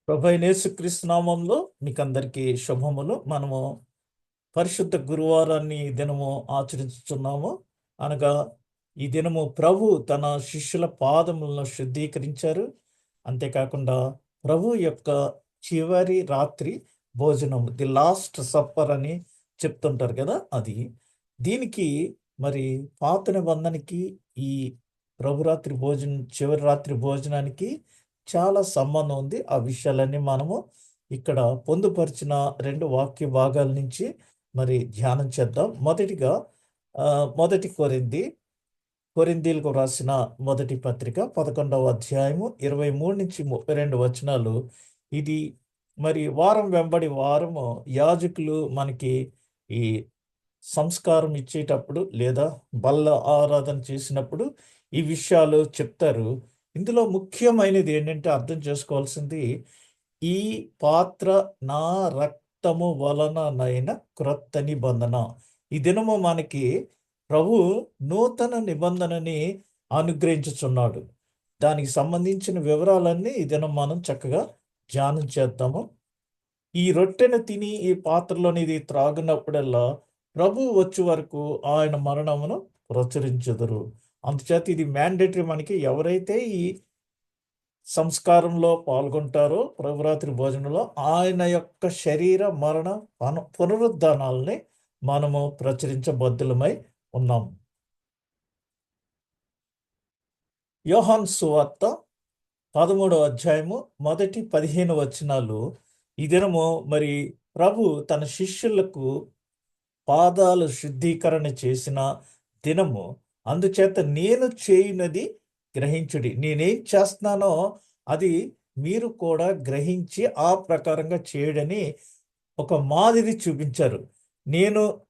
ప్రభువైన యేసుక్రీస్తు నామంలో మీకందరికీ శుభములు. మనము పరిశుద్ధ గురువారాన్ని ఈ దినము ఆచరించుచున్నాము. అనగా ఈ దినము ప్రభు తన శిష్యుల పాదములను శుద్ధీకరించారు. అంతేకాకుండా ప్రభు యొక్క చివరి రాత్రి భోజనం, ది లాస్ట్ సప్పర్ అని చెప్తుంటారు కదా, అది. దీనికి మరి పాత నిబంధనకి ఈ ప్రభురాత్రి భోజనం, చివరి రాత్రి భోజనానికి చాలా సంబంధం ఉంది. ఆ విషయాలన్నీ మనము ఇక్కడ పొందుపరిచిన 2 వాక్య భాగాల నుంచి మరి ధ్యానం చేద్దాం. మొదటిగా మొదటి కొరింథీయులకు రాసిన మొదటి పత్రిక 11వ అధ్యాయము 23 నుంచి 32 వచనాలు. ఇది మరి వారం వెంబడి వారము యాజకులు మనకి ఈ సంస్కారం ఇచ్చేటప్పుడు లేదా బల్ల ఆరాధన చేసినప్పుడు ఈ విషయాలు చెప్తారు. ఇందులో ముఖ్యమైనది ఏంటంటే అర్థం చేసుకోవాల్సింది, ఈ పాత్ర నా రక్తము వలననైన క్రొత్త నిబంధన. ఈ దినము మనకి ప్రభు నూతన నిబంధనని అనుగ్రహించుచున్నాడు. దానికి సంబంధించిన వివరాలన్నీ ఈ దినం మనం చక్కగా ధ్యానం చేద్దాము. ఈ రొట్టెను తిని ఈ పాత్రలోని ఇది త్రాగినప్పుడల్లా ప్రభు వచ్చే వరకు ఆయన మరణమును ప్రచురించుదురు. అందుచేత ఇది మ్యాండేటరీ. మనకి ఎవరైతే ఈ సంస్కారంలో పాల్గొంటారో ప్రభురాత్రి భోజనంలో ఆయన యొక్క శరీర మరణ పునరుద్ధానాలని మనము ప్రచురించబద్దులమై ఉన్నాం. యోహాను సువార్త 13వ అధ్యాయము మొదటి 15 వచనాలు. ఈ దినము మరి ప్రభు తన శిష్యులకు పాదాలు శుద్ధీకరణ చేసిన దినము. అందుచేత నేను చేయునది గ్రహించుడి. నేనేం చేస్తున్నానో అది మీరు కూడా గ్రహించి ఆ ప్రకారంగా చేయడని ఒక మాదిరి చూపించారు.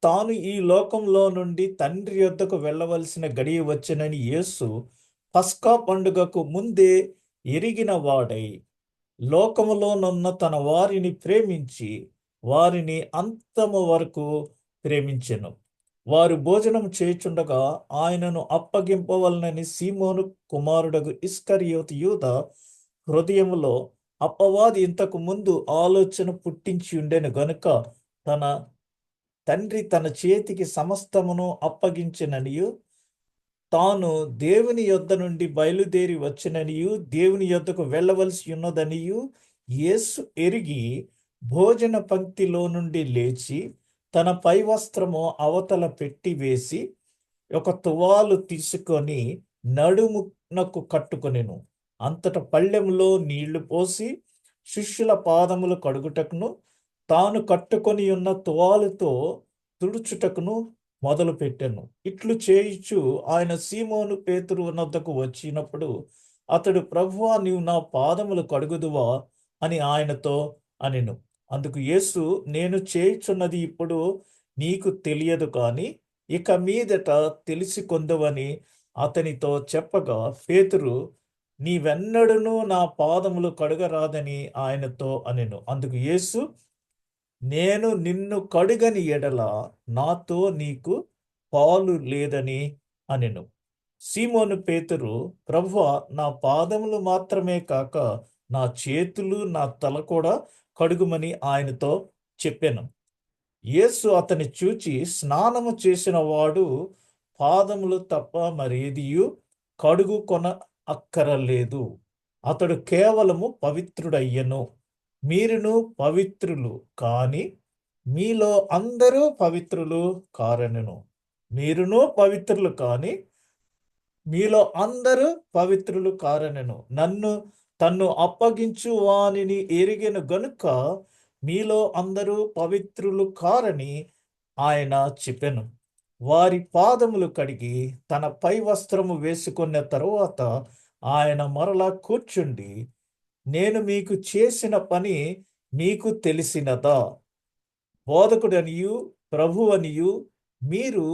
తాను ఈ లోకంలో నుండి తండ్రి యొద్దకు వెళ్ళవలసిన గడియ వచ్చనని యేసు పస్కా పండుగకు ముందే ఎరిగిన వాడై లోకములోనున్న తన వారిని ప్రేమించి వారిని అంతము వరకు ప్రేమించెను. వారు భోజనం చేయుచుండగా ఆయనను అప్పగింపవలనని సీమోను కుమారుడగు ఇస్కరియోతు యూదా హృదయములో అపవాది ఇంతకు ముందు ఆలోచన పుట్టించి ఉండెను గనుక తన తండ్రి తన చేతికి సమస్తమును అప్పగించిననియు తాను దేవుని యొద్ద నుండి బయలుదేరి వచ్చిననియు దేవుని యొద్దకు వెళ్ళవలసి ఉన్నదనియు యేసు ఎరిగి భోజన పంక్తిలో నుండి లేచి తన పై వస్త్రము అవతల పెట్టి వేసి ఒక తువాలు తీసుకొని నడుమునకు కట్టుకొనెను. అంతట పళ్ళెములో నీళ్లు పోసి శిష్యుల పాదములు కడుగుటకును తాను కట్టుకొని ఉన్న తువాలుతో తుడుచుటకును మొదలు పెట్టెను. ఇట్లు చేయుచు ఆయన సీమోను పేతురు వద్దకు వచ్చినప్పుడు అతడు, ప్రభువా, నీవు నా పాదములు కడుగుదువా అని ఆయనతో అనెను. అందుకు యేసు, నేను చేయుచున్నది ఇప్పుడు నీకు తెలియదు, కానీ ఇక మీదట తెలిసికొందువని అతనితో చెప్పగా, పేతురు, నీవెన్నడూనూ నా పాదములు కడుగరాదని ఆయనతో అనెను. అందుకు యేసు, నేను నిన్ను కడుగని ఎడల నాతో నీకు పాలు లేదని అనెను. సీమోను పేతురు, ప్రభువా, నా పాదములు మాత్రమే కాక నా చేతులు నా తల కూడా కడుగుమని ఆయనతో చెప్పాను. యేసు అతని చూచి, స్నానము చేసిన వాడు పాదములు తప్ప మరేదియు కడుగు కొన అక్కరలేదు, అతడు కేవలము పవిత్రుడయ్యను. మీరును పవిత్రులు, కానీ మీలో అందరూ పవిత్రులు కారనెను. మీరును పవిత్రులు, కానీ మీలో అందరూ పవిత్రులు కారనెను. తన్ను అప్పగించు వానిని ఎరిగెను గనుక మీలో అందరూ పవిత్రులు కారని ఆయన చెప్పెను. వారి పాదములు కడిగి తన పై వస్త్రము వేసుకున్న తరువాత ఆయన మరలా కూర్చుండి, నేను మీకు చేసిన పని మీకు తెలిసినదా? బోధకుడనియు ప్రభువనియు మీరు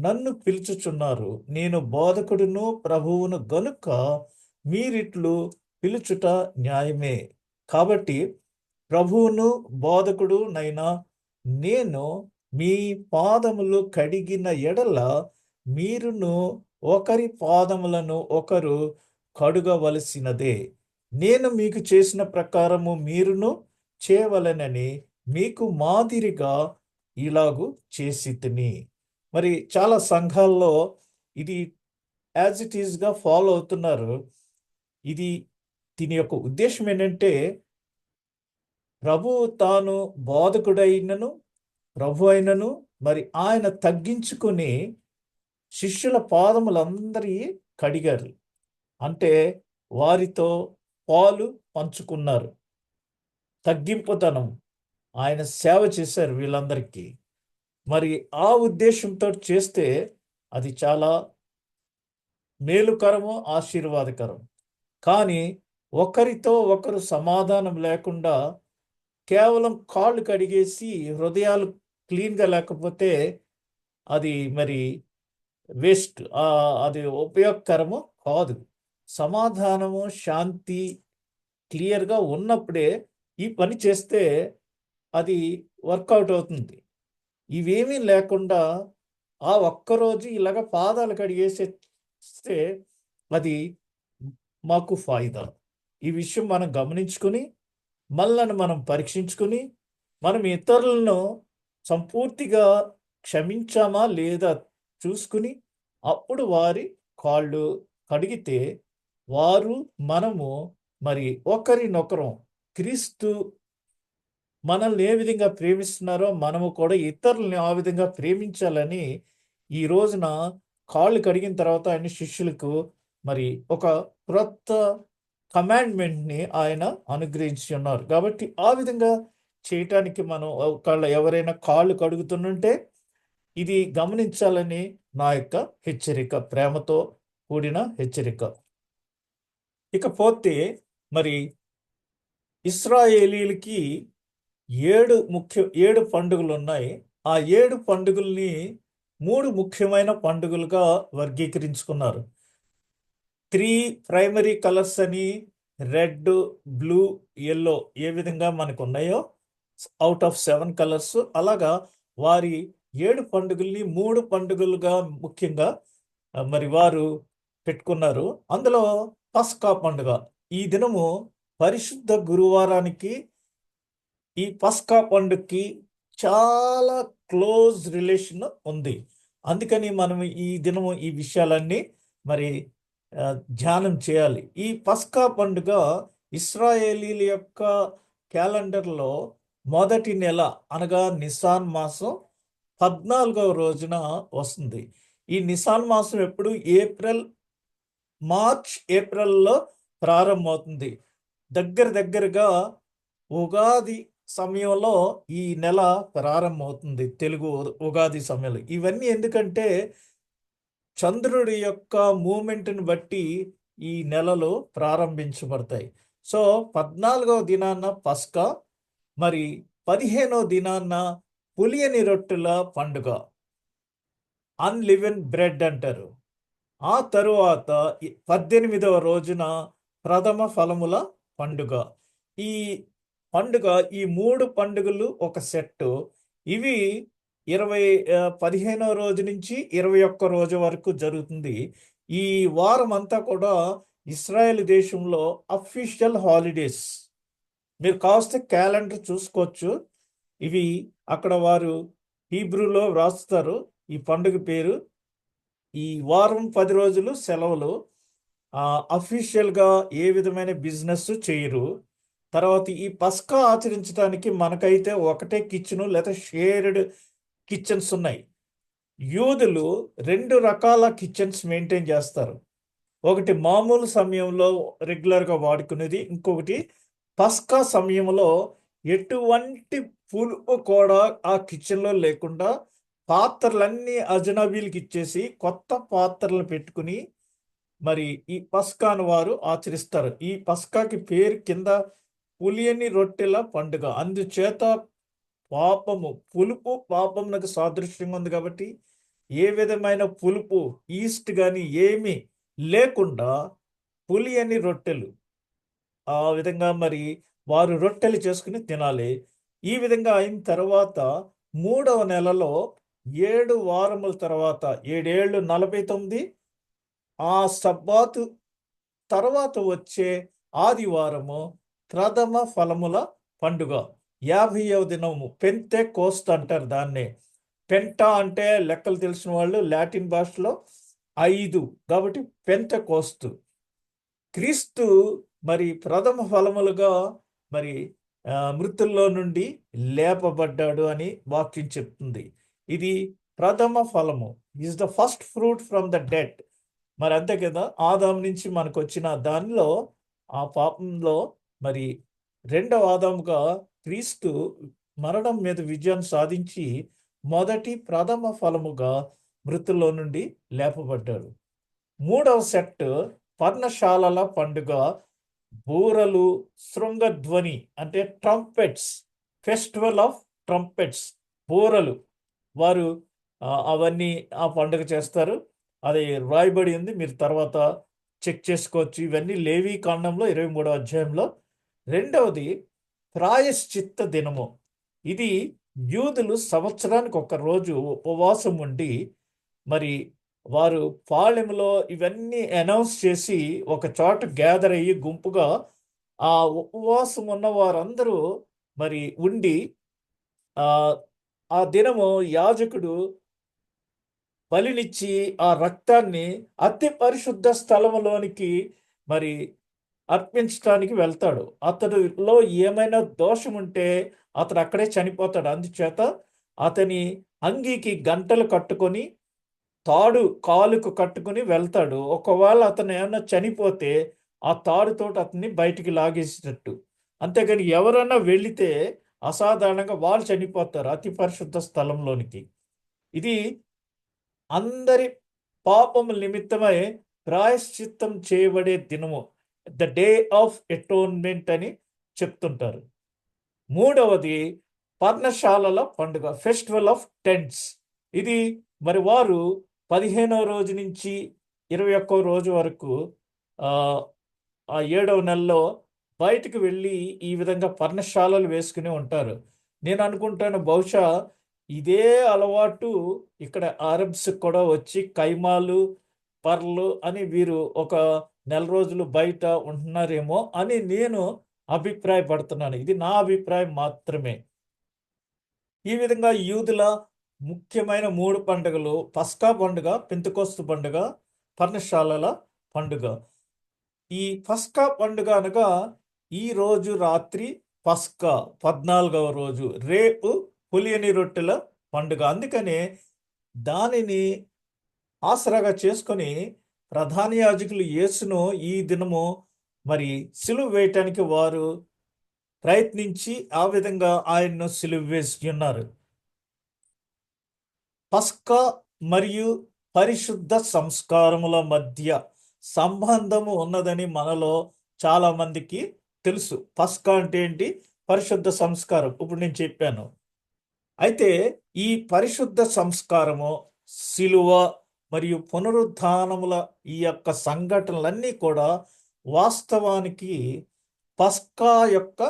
నన్ను పిలుచుచున్నారు. నేను బోధకుడును ప్రభువును గనుక మీరిట్లు పిలుచుట న్యాయమే. కాబట్టి ప్రభువును బోధకుడు నైనా నేను మీ పాదములు కడిగిన ఎడల మీరును ఒకరి పాదములను ఒకరు కడుగవలసినదే. నేను మీకు చేసిన ప్రకారము మీరును చేయవలెనని మీకు మాదిరిగా ఇలాగు చేసి తిని. మరి చాలా సంఘాల్లో ఇది యాజ్ ఇట్ ఈస్గా ఫాలో అవుతున్నారు. ఇది దీని యొక్క ఉద్దేశం ఏంటంటే, ప్రభు తాను బోధకుడైనను ప్రభు అయినను మరి ఆయన తగ్గించుకుని శిష్యుల పాదములందరి కడిగారు. అంటే వారితో పాలు పంచుకున్నారు. తగ్గింపుతనం ఆయన సేవ చేశారు వీళ్ళందరికీ. మరి ఆ ఉద్దేశంతో చేస్తే అది చాలా మేలుకరము, ఆశీర్వాదకరం. కానీ ఒకరితో ఒకరు సమాధానం లేకుండా కేవలం కాళ్ళు కడిగేసి హృదయాలు క్లీన్గా లేకపోతే అది మరి వేస్ట్, అది ఉపయోగకరము కాదు. సమాధానము, శాంతి క్లియర్గా ఉన్నప్పుడే ఈ పని చేస్తే అది వర్కౌట్ అవుతుంది. ఇవేమీ లేకుండా ఆ ఒక్కరోజు ఇలాగ పాదాలు కడిగేసేస్తే అది మాకు ఫాయిదా. ఈ విషయం మనం గమనించుకుని మనల్ని మనం పరీక్షించుకుని మనం ఇతరులను సంపూర్తిగా క్షమించామా లేదా చూసుకుని అప్పుడు వారి కాళ్ళు కడిగితే వారు మనము మరి ఒకరినొకరం క్రీస్తు మనల్ని ఏ విధంగా ప్రేమిస్తున్నారో మనము కూడా ఇతరులని ఆ విధంగా ప్రేమించాలని ఈ రోజున కాళ్ళు కడిగిన తర్వాత ఆయన శిష్యులకు మరి ఒక క్రొత్త కమాండ్మెంట్ని ఆయన అనుగ్రహించి ఉన్నారు. కాబట్టి ఆ విధంగా చేయటానికి మనం ఒకళ్ళ ఎవరైనా కాళ్ళు కడుగుతుంటే ఇది గమనించాలని నా యొక్క హెచ్చరిక, ప్రేమతో కూడిన హెచ్చరిక. ఇకపోతే మరి ఇశ్రాయేలీలకి 7 పండుగలు ఉన్నాయి. ఆ 7 పండుగల్ని 3 ముఖ్యమైన పండుగలుగా వర్గీకరించుకున్నారు. 3 ప్రైమరీ కలర్స్ అని రెడ్, బ్లూ, ఎల్లో ఏ విధంగా మనకు ఉన్నాయో అవుట్ ఆఫ్ 7 కలర్స్ అలాగా వారి 7 పండుగల్ని 3 పండుగలుగా ముఖ్యంగా మరి వారు పెట్టుకున్నారు. అందులో పస్కా పండుగ ఈ దినము పరిశుద్ధ గురువారానికి ఈ పస్కా పండుగకి చాలా క్లోజ్ రిలేషన్ ఉంది. అందుకని మనం ఈ దినము ఈ విషయాలన్నీ మరి ధ్యానం చేయాలి. ఈ పస్కా పండుగ ఇశ్రాయేలీల యొక్క క్యాలెండర్లో మొదటి నెల అనగా నిసాన్ మాసం 14వ రోజున వస్తుంది. ఈ నిసాన్ మాసం ఎప్పుడు ఏప్రిల్లో ప్రారంభమవుతుంది. దగ్గరగా ఉగాది సమయంలో ఈ నెల ప్రారంభమవుతుంది, తెలుగు ఉగాది సమయంలో. ఇవన్నీ ఎందుకంటే చంద్రుడి యొక్క మూమెంట్ని బట్టి ఈ నెలలు ప్రారంభించబడతాయి. సో 14వ దినాన పస్కా, మరి 15వ దినాన పులియని రొట్టెల పండుగ, అన్లివెన్ బ్రెడ్ అంటారు. ఆ తరువాత 18వ రోజున ప్రథమ ఫలముల పండుగ. ఈ పండుగ ఈ 3 పండుగలు ఒక సెట్. ఇవి 15వ రోజు నుంచి 21 రోజు వరకు జరుగుతుంది. ఈ వారం అంతా కూడా ఇస్రాయేల్ దేశంలో అఫీషియల్ హాలిడేస్. మీరు కావస్తే క్యాలెండర్ చూసుకోవచ్చు. ఇవి అక్కడ వారు హీబ్రూలో వ్రాస్తారు. ఈ పండుగ పేరు. ఈ వారం 10 రోజులు సెలవులు. అఫీషియల్గా ఏ విధమైన బిజినెస్ చేయరు. తర్వాత ఈ పస్కా ఆచరించడానికి మనకైతే ఒకటే కిచెను లేదా షేర్డ్ కిచెన్స్ ఉన్నాయి. యూదులు 2 రకాల కిచెన్స్ మెయింటైన్ చేస్తారు. ఒకటి మామూలు సమయంలో రెగ్యులర్గా వాడుకునేది, ఇంకొకటి పస్కా సమయంలో ఎటువంటి పులుపు కూడా ఆ కిచెన్లో లేకుండా పాత్రలన్నీ అజనబీలకు ఇచ్చేసి కొత్త పాత్రలు పెట్టుకుని మరి ఈ పస్కాను వారు ఆచరిస్తారు. ఈ పస్కాకి పేరు కింద పులియని రొట్టెల పండుగ. అందుచేత పులుపు పాపమునకు సాదృశ్యంగా ఉంది కాబట్టి ఏ విధమైన పులుపు, ఈస్ట్ కానీ ఏమీ లేకుండా పులియని రొట్టెలు, ఆ విధంగా మరి వారు రొట్టెలు చేసుకుని తినాలి. ఈ విధంగా అయిన తర్వాత 3వ నెలలో 7 వారముల తర్వాత 7 ఏళ్ళు 49, ఆ సబ్బాతు తర్వాత వచ్చే ఆదివారము ప్రథమ ఫలముల పండుగ. 50వ దినము పెంతె కోస్త్ అంటారు దాన్నే. పెంటా అంటే లెక్కలు తెలిసిన వాళ్ళు లాటిన్ భాషలో 5, కాబట్టి పెంతె కోస్తు. క్రీస్తు మరి ప్రథమ ఫలములుగా మరి మృతుల్లో నుండి లేపబడ్డాడు అని వాక్యం చెప్తుంది. ఇది ప్రథమ ఫలము, is the first fruit from the dead. మరి అంతే కదా, ఆదాం నుంచి మనకు వచ్చిన దానిలో ఆ పాపంలో మరి రెండవ ఆదాముగా క్రీస్తు మరణం మీద విజయం సాధించి మొదటి ప్రథమ ఫలముగా మృతుల్లో నుండి లేపబడ్డాడు. మూడవ సెట్ పర్ణశాలల పండుగ. బూరలు, శృంగధ్వని అంటే ట్రంపెట్స్, ఫెస్టివల్ ఆఫ్ ట్రంపెట్స్, బూరలు. వారు అవన్నీ ఆ పండుగ చేస్తారు. అది రాయబడి ఉంది, మీరు తర్వాత చెక్ చేసుకోవచ్చు. ఇవన్నీ లేవీ కాండంలో 23వ అధ్యాయంలో. రెండవది ప్రాయశ్చిత్త దినము. ఇది యూదులు సంవత్సరానికి ఒక రోజు ఉపవాసం ఉండి మరి వారు పాళెంలో ఇవన్నీ అనౌన్స్ చేసి ఒక చోట గ్యాదర్ అయ్యి గుంపుగా ఆ ఉపవాసం ఉన్న వారందరూ మరి ఉండి ఆ దినము యాజకుడు బలినిచ్చి ఆ రక్తాన్ని అతి పరిశుద్ధ స్థలములోనికి మరి అర్పించడానికి వెళ్తాడు. అతడిలో ఏమైనా దోషం ఉంటే అతడు అక్కడే చనిపోతాడు. అందుచేత అతని అంగీకి గంటలు కట్టుకొని తాడు కాలుకు కట్టుకుని వెళ్తాడు. ఒకవేళ అతను ఏమన్నా చనిపోతే ఆ తాడుతోటి అతన్ని బయటికి లాగేసేటట్టు. అంతేగాని ఎవరన్నా వెళితే అసాధారణంగా వాళ్ళు చనిపోతారు అతి పరిశుద్ధ స్థలంలోనికి. ఇది అందరి పాపముల నిమిత్తమై ప్రాయశ్చిత్తం చేయబడే దినము, ద డే ఆఫ్ అటోన్మెంట్ అని చెప్తుంటారు. మూడవది పర్ణశాలల పండుగ, ఫెస్టివల్ ఆఫ్ టెంట్స్. ఇది మరి వారు 15వ రోజు నుంచి 21వ రోజు వరకు ఆ 7వ నెలలో బయటకు వెళ్ళి ఈ విధంగా పర్ణశాలలు వేసుకుని ఉంటారు. నేను అనుకుంటాను బహుశా ఇదే అలవాటు ఇక్కడ అరబ్స్ కూడా వచ్చి కైమాలు, పర్లు అని వీరు ఒక నెల రోజులు బయట ఉంటున్నారేమో అని నేను అభిప్రాయపడుతున్నాను. ఇది నా అభిప్రాయం మాత్రమే. ఈ విధంగా యూదుల ముఖ్యమైన 3 పండుగలు: పస్కా పండుగ, పెంతెకోస్తు పండుగ, పర్ణశాలల పండుగ. ఈ పస్కా పండుగ అనగా ఈ రోజు రాత్రి పస్కా 14వ రోజు, రేపు పులియని రొట్టెల పండుగ. అందుకనే దానిని ఆసరాగా చేసుకొని ప్రధాన యాజకులు యేసును ఈ దినము మరి సిలువ వేయటానికి వారు ప్రయత్నించి ఆ విధంగా ఆయన్ను సిలువ వేసి ఉన్నారు. పస్కా మరియు పరిశుద్ధ సంస్కారముల మధ్య సంబంధము ఉన్నదని మనలో చాలా మందికి తెలుసు. పస్కా అంటే ఏంటి, పరిశుద్ధ సంస్కారం ఇప్పుడు నేను చెప్పాను. అయితే ఈ పరిశుద్ధ సంస్కారము, సిలువ మరియు పునరుద్ధానముల ఈ యొక్క సంఘటనలన్నీ కూడా వాస్తవానికి పస్కా యొక్క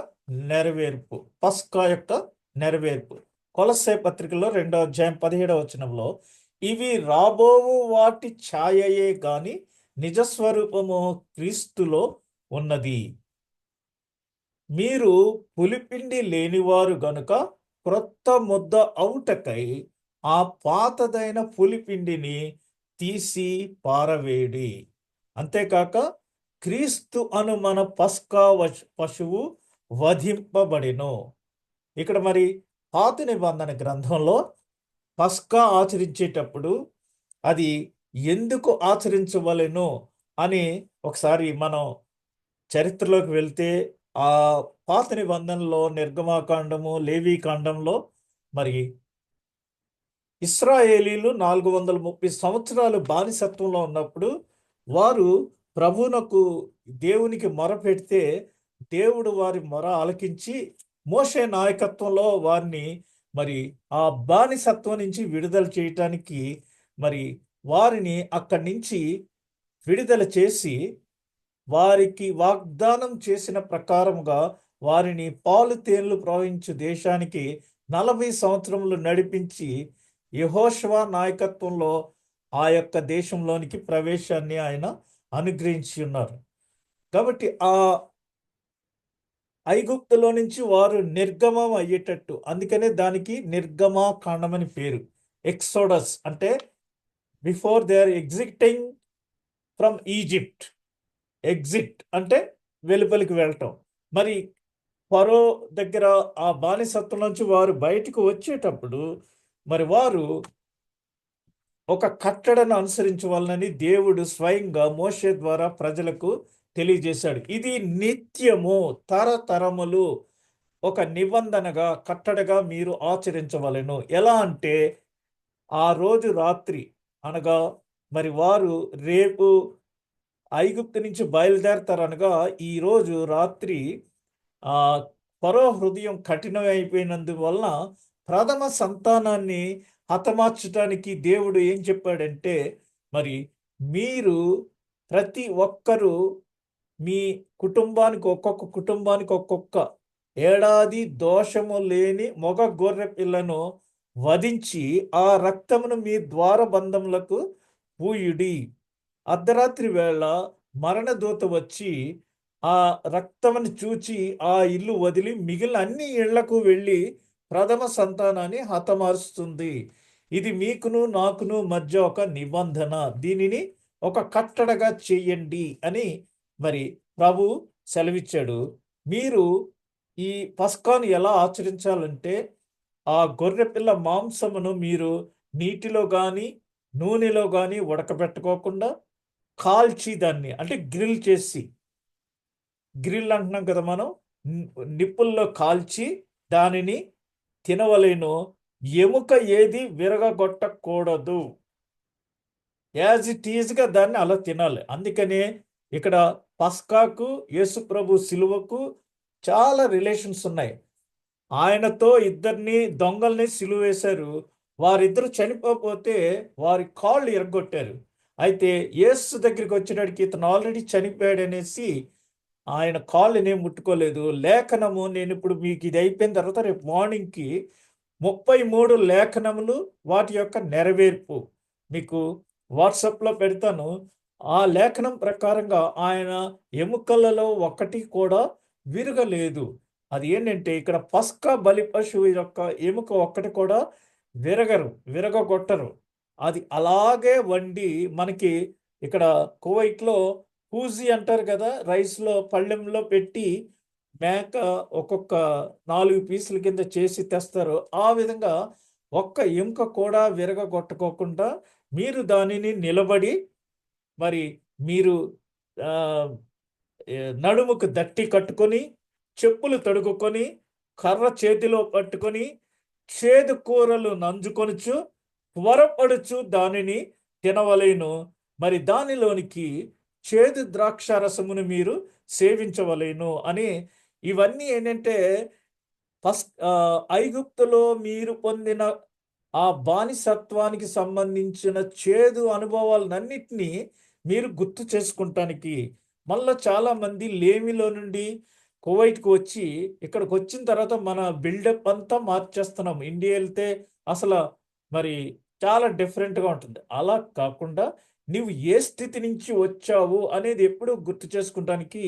నెరవేర్పు. పస్కా యొక్క నెరవేర్పు. కొలస్సే పత్రికలో 2వ అధ్యాయం 17వ వచనంలో, ఇవి రాబోవు వాటి ఛాయయే గాని నిజస్వరూపము క్రీస్తులో ఉన్నది. మీరు పులిపిండి లేనివారు గనుక క్రొత్త ముద్ద అవుటకై ఆ పాతదైన పులిపిండిని తీసి పారవేడి. అంతేకాక క్రీస్తు అను మన పస్కా పశువు వధింపబడిను. ఇక్కడ మరి పాత నిబంధన గ్రంథంలో పస్కా ఆచరించేటప్పుడు అది ఎందుకు ఆచరించవలెను అని ఒకసారి మనం చరిత్రలోకి వెళ్తే ఆ పాత నిబంధనలో నిర్గమాకాండము, లేవీకాండంలో మరి ఇశ్రాయేలీలు 430 సంవత్సరాలు బానిసత్వంలో ఉన్నప్పుడు వారు ప్రభువునకు దేవునికి మొరపెడితే దేవుడు వారి మొర ఆలకించి మోషే నాయకత్వంలో వారిని మరి ఆ బానిసత్వం నుంచి విడుదల చేయటానికి మరి వారిని అక్కడి నుంచి విడుదల చేసి వారికి వాగ్దానం చేసిన ప్రకారముగా వారిని పాలు తేళ్లు ప్రవహించు దేశానికి 40 సంవత్సరములు నడిపించి యెహోషువ నాయకత్వంలో ఆ యొక్క దేశంలోనికి ప్రవేశాన్ని ఆయన అనుగ్రహించి ఉన్నారు. కాబట్టి ఆ ఐగుప్తులో నుంచి వారు నిర్గమం అయ్యేటట్టు, అందుకనే దానికి నిర్గమాకాండం అని పేరు. ఎక్సోడస్ అంటే before they are exiting from Egypt. Exit అంటే వెలుపలికి వెళ్ళటం. మరి ఫరో దగ్గర ఆ బానిసత్వం నుంచి వారు బయటకు వచ్చేటప్పుడు మరి వారు ఒక కట్టడను అనుసరించవాలని దేవుడు స్వయంగా మోషే ద్వారా ప్రజలకు తెలియజేశాడు. ఇది నిత్యము తరతరములు ఒక నిబంధనగా కట్టడగా మీరు ఆచరించవలెను. ఎలా అంటే ఆ రోజు రాత్రి అనగా మరి వారు రేపు ఐగుప్తు నుంచి బయలుదేరతారనగా ఈ రోజు రాత్రి ఆ ఫరో హృదయం కఠినమైపోయినందువలన ప్రథమ సంతానాన్ని హతమార్చడానికి దేవుడు ఏం చెప్పాడంటే, మరి మీరు ప్రతి ఒక్కరూ మీ కుటుంబానికి ఒక్కొక్క ఏడాది దోషము లేని మగ గొర్రె పిల్లను వధించి ఆ రక్తమును మీ ద్వారబంధములకు పూయుడి. అర్ధరాత్రి వేళ మరణదూత వచ్చి ఆ రక్తమును చూచి ఆ ఇల్లు వదిలి మిగిలిన అన్ని ఇళ్లకు వెళ్ళి ప్రథమ సంతానాన్ని హతమారుస్తుంది. ఇది మీకును నాకును మధ్య ఒక నిబంధన, దీనిని ఒక కట్టడగా చెయ్యండి అని మరి ప్రభు సెలవిచ్చాడు. మీరు ఈ పస్కాను ఎలా ఆచరించాలంటే ఆ గొర్రెపిల్ల మాంసమును మీరు నీటిలో కానీ నూనెలో కానీ ఉడకబెట్టుకోకుండా కాల్చి దాన్ని అంటే గ్రిల్ చేసి, గ్రిల్ అంటున్నాం కదా మనం, నిప్పుల్లో కాల్చి దానిని తినవలేను. ఎముక ఏది విరగగొట్టకూడదు. యాజ్ ఇట్ ఈజ్గా దాన్ని అలా తినాలి. అందుకనే ఇక్కడ పస్కాకు యేసు ప్రభు సిలువకు చాలా రిలేషన్స్ ఉన్నాయి. ఆయనతో ఇద్దరిని దొంగల్ని సిలువ వేశారు. వారిద్దరు చనిపోతే వారి కాళ్ళు ఎరగొట్టారు. అయితే యేసు దగ్గరికి వచ్చేటడికి ఇతను ఆల్రెడీ చనిపోయాడనేసి ఆయన కాళ్ళని ముట్టుకోలేదు. లేఖనము నేను ఇప్పుడు మీకు ఇది అయిపోయిన తర్వాత రేపు మార్నింగ్కి 33 లేఖనములు వాటి యొక్క నెరవేర్పు మీకు వాట్సాప్లో పెడతాను. ఆ లేఖనం ప్రకారంగా ఆయన ఎముకలలో ఒక్కటి కూడా విరగలేదు. అది ఏంటంటే ఇక్కడ పస్కా బలి పశువు యొక్క ఎముక ఒక్కటి కూడా విరగొట్టరు. అది అలాగే వండి మనకి ఇక్కడ కువైట్లో పూజీ అంటారు కదా, రైస్లో పళ్ళెంలో పెట్టి మేక ఒక్కొక్క 4 పీసుల కింద చేసి తెస్తారు. ఆ విధంగా ఒక్క ఎముక కూడా విరగొట్టుకోకుండా మీరు దానిని నిలబడి మరి మీరు నడుముకు దట్టి కట్టుకొని చెప్పులు తొడుగుకొని కర్ర చేతిలో పట్టుకొని చేదు కూరలు నంజుకొనుచు త్వరపడుచు దానిని తినవలేను. మరి దానిలోనికి చేదు ద్రాక్ష రసమును మీరు సేవించవలేను అని. ఇవన్నీ ఏంటంటే ఐగుప్తులో మీరు పొందిన ఆ బానిసత్వానికి సంబంధించిన చేదు అనుభవాలన్నిటినీ మీరు గుర్తు చేసుకుంటానికి. మళ్ళీ చాలామంది లేమిలో నుండి కువైట్కి వచ్చి ఇక్కడికి వచ్చిన తర్వాత మన బిల్డప్ అంతా మార్చేస్తున్నాం. ఇండియా వెళ్తే అసలు మరి చాలా డిఫరెంట్గా ఉంటుంది. అలా కాకుండా నువ్వు ఏ స్థితి నుంచి వచ్చావు అనేది ఎప్పుడూ గుర్తు చేసుకుంటానికి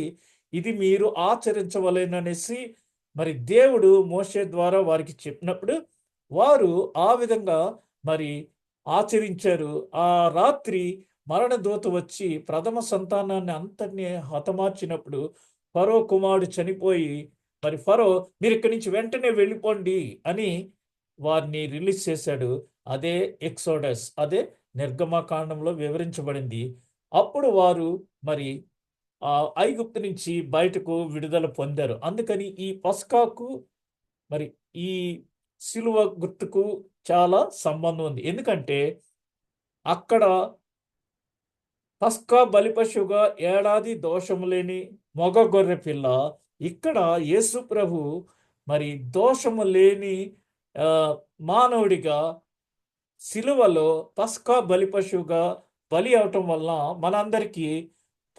ఇది మీరు ఆచరించవలేననేసి మరి దేవుడు మోషే ద్వారా వారికి చెప్పినప్పుడు వారు ఆ విధంగా మరి ఆచరించారు. ఆ రాత్రి మరణదూత వచ్చి ప్రథమ సంతానాన్ని అంతటినీ హతమార్చినప్పుడు ఫరో కుమారుడు చనిపోయి మరి ఫరో మీరు ఇక్కడి నుంచి వెంటనే వెళ్ళిపోండి అని వారిని రిలీజ్ చేశాడు. అదే ఎక్సోడస్, అదే నిర్గమకాండంలో వివరించబడింది. అప్పుడు వారు మరి ఆ ఐగుప్తు నుంచి బయటకు విడుదల పొందారు. అందుకని ఈ పస్కాకు మరి ఈ సిలువ గుర్తుకు చాలా సంబంధం ఉంది. ఎందుకంటే అక్కడ పస్కా బలిపశువుగా ఏడాది దోషము లేని మగ గొర్రె పిల్ల, ఇక్కడ యేసు ప్రభు మరి దోషము లేని మానవుడిగా సిలువలో పస్కా బలిపశువుగా బలి అవటం వలన మనందరికీ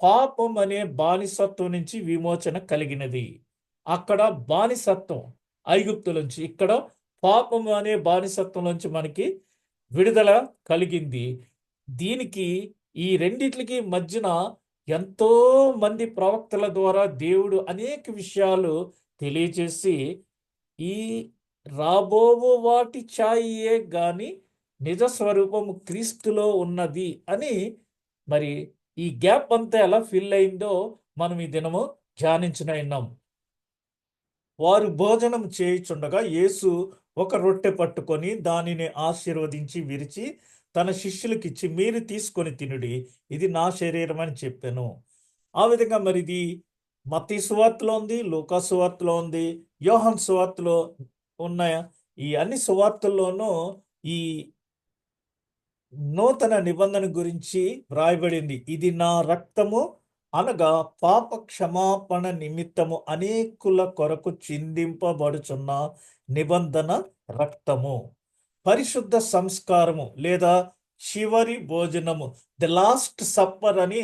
పాపం అనే బానిసత్వం నుంచి విమోచన కలిగినది. అక్కడ బానిసత్వం ఐగుప్తు నుంచి, ఇక్కడ పాపం అనే బానిసత్వం నుంచి మనకి విడుదల కలిగింది. దీనికి ఈ రెండిట్లకి మధ్యన ఎంతో మంది ప్రవక్తల ద్వారా దేవుడు అనేక విషయాలు తెలియచేసి ఈ రాబోవు వాటి ఛాయయే గాని నిజ స్వరూపము క్రీస్తులో ఉన్నది అని. మరి ఈ గ్యాప్ అంతా ఎలా ఫిల్ అయిందో మనం ఈ దినము ధ్యానించున్నాం. వారు భోజనం చేయుచుండగా యేసు ఒక రొట్టె పట్టుకొని దానిని ఆశీర్వదించి విరిచి తన శిష్యులకిచ్చి, మీరు తీసుకొని తినుడి, ఇది నా శరీరం అని చెప్పాను. ఆ విధంగా మరి ఇది మత్తయి సువార్తలో ఉంది, లూకా సువార్తలో ఉంది, యోహాను సువార్తలో ఉన్న ఈ అన్ని సువార్తల్లోనూ ఈ నూతన నిబంధన గురించి వ్రాయబడింది. ఇది నా రక్తము, అనగా పాప క్షమాపణ నిమిత్తము అనేకుల కొరకు చిందింపబడుచున్న నిబంధన రక్తము. పరిశుద్ధ సంస్కారము లేదా చివరి భోజనము, ది లాస్ట్ సప్పర్ అని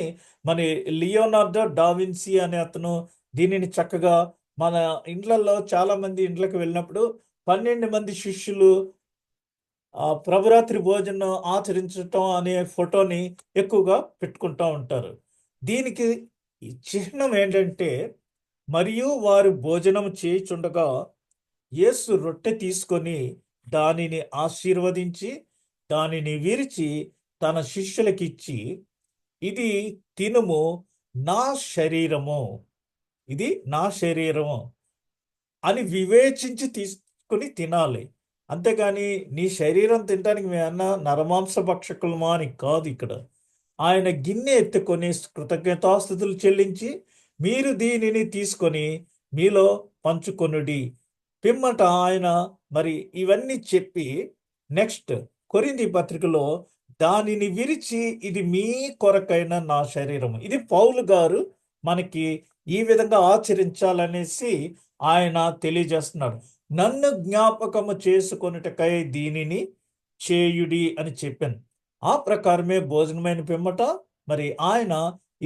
మన లియోనార్డో డావిన్సీ అనే అతను దీనిని చక్కగా మన ఇండ్లలో చాలా మంది ఇండ్లకు వెళ్ళినప్పుడు 12 మంది శిష్యులు ప్రభురాత్రి భోజనం ఆచరించటం అనే ఫోటోని ఎక్కువగా పెట్టుకుంటూ ఉంటారు. దీనికి ఈ చిహ్నం ఏంటంటే, మరియు వారు భోజనం చేయుచుండగా యేసు రొట్టె తీసుకొని దానిని ఆశీర్వదించి దానిని విరిచి తన శిష్యులకిచ్చి, ఇది తినుము, నా శరీరము, ఇది నా శరీరము అని వివేచించి తీసుకుని తినాలి. అంతేగాని నీ శరీరం తినడానికి మీ అన్న నరమాంస భక్షకులమా అని కాదు. ఇక్కడ ఆయన గిన్నె ఎత్తుకొని కృతజ్ఞతాస్తుతులు చెల్లించి, మీరు దీనిని తీసుకొని మీలో పంచుకొనుడి. పిమ్మట ఆయన మరి ఇవన్నీ చెప్పి నెక్స్ట్ కొరింథీ పత్రికలో దానిని విరిచి, ఇది మీ కొరకైన నా శరీరం. ఇది పౌలు గారు మనకి ఈ విధంగా ఆచరించాలనేసి ఆయన తెలియజేస్తున్నాడు. నన్ను జ్ఞాపకము చేసుకొనుటకై దీనిని చేయుడి అని చెప్పాను. ఆ ప్రకారమే భోజనమైన పిమ్మట మరి ఆయన,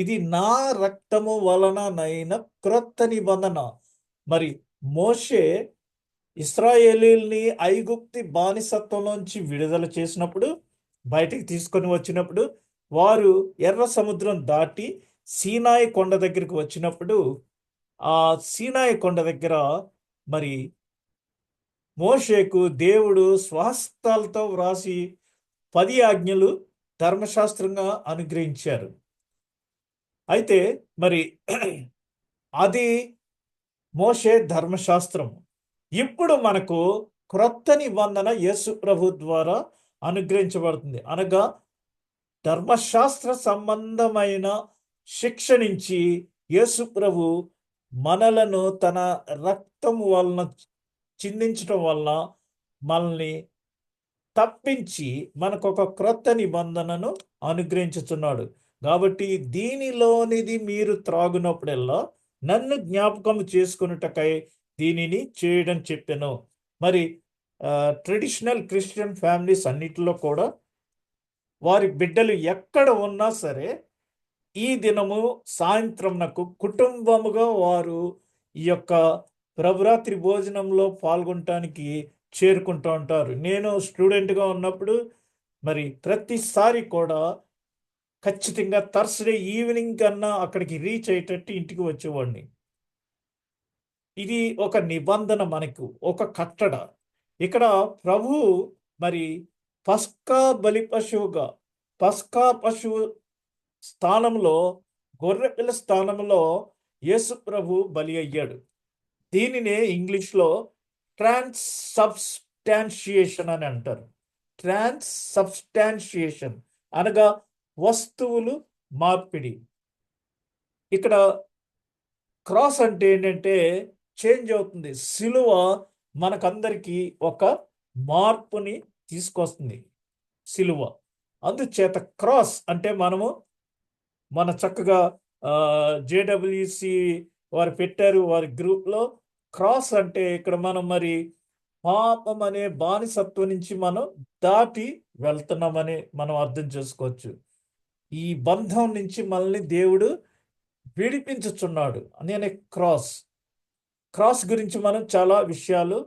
ఇది నా రక్తము వలననైన క్రొత్త నిబంధన. మరి మోషే ఇశ్రాయేలీల్ని ఐగుప్తి బానిసత్వంలోంచి విడుదల చేసినప్పుడు, బయటికి తీసుకొని వచ్చినప్పుడు, వారు ఎర్ర సముద్రం దాటి సీనాయి కొండ దగ్గరికి వచ్చినప్పుడు, ఆ సీనాయి కొండ దగ్గర మరి మోషేకు దేవుడు స్వహస్తాలతో వ్రాసి 10 ఆజ్ఞలు ధర్మశాస్త్రంగా అనుగ్రహించారు. అయితే మరి అది మోషే ధర్మశాస్త్రం. ఇప్పుడు మనకు క్రొత్త నిబంధన యేసు ప్రభు ద్వారా అనుగ్రహించబడుతుంది. అనగా ధర్మశాస్త్ర సంబంధమైన శిక్ష నుంచి యేసు ప్రభు మనలను తన రక్తం వలన చిందించడం వల్ల మనల్ని తప్పించి మనకు ఒక క్రొత్త నిబంధనను అనుగ్రహించుతున్నాడు. కాబట్టి దీనిలోనిది మీరు త్రాగునప్పుడల్లా నన్ను జ్ఞాపకం చేసుకున్నటకై దీనిని చేయడం చెప్పాను. మరి ట్రెడిషనల్ క్రిస్టియన్ ఫ్యామిలీస్ అన్నిటిలో కూడా వారి బిడ్డలు ఎక్కడ ఉన్నా సరే ఈ దినము సాయంత్రం నాకు కుటుంబముగా వారు ఈ యొక్క ప్రభురాత్రి భోజనంలో పాల్గొనటానికి చేరుకుంటూ ఉంటారు. నేను స్టూడెంట్గా ఉన్నప్పుడు మరి ప్రతిసారి కూడా ఖచ్చితంగా థర్స్డే ఈవినింగ్ కన్నా అక్కడికి రీచ్ అయ్యేటట్టు ఇంటికి వచ్చేవాడిని. ఇది ఒక నిబంధన, మనకు ఒక కట్టడ. ఇక్కడ ప్రభు మరి పస్కా బలి పశువుగా, పస్కా పశువు స్థానంలో, గొర్రెపిల్ల స్థానంలో యేసు ప్రభు బలి అయ్యాడు. దీనినే ఇంగ్లీష్లో ట్రాన్స్సబ్స్టాన్షియేషన్ అని అంటారు. ట్రాన్స్సబ్స్టాన్షియేషన్ అనగా వస్తువులు మార్పిడి. ఇక్కడ క్రాస్ అంటే ఏంటంటే చేంజ్ అవుతుంది. సిలువ మనకందరికీ ఒక మార్పుని తీసుకొస్తుంది సిలువ. అందుచేత క్రాస్ అంటే మనము మన చక్కగా జేడబ్ల్యూసి వారు పెట్టారు వారి గ్రూప్లో. క్రాస్ అంటే ఇక్కడ మనం మరి పాపం అనే బానిసత్వం నుంచి మనం దాటి వెళ్తున్నామని మనం అర్థం చేసుకోవచ్చు. ఈ బంధం నుంచి మనల్ని దేవుడు విడిపించుచున్నాడు అనే క్రాస్. క్రాస్ గురించి మనం చాలా విషయాలు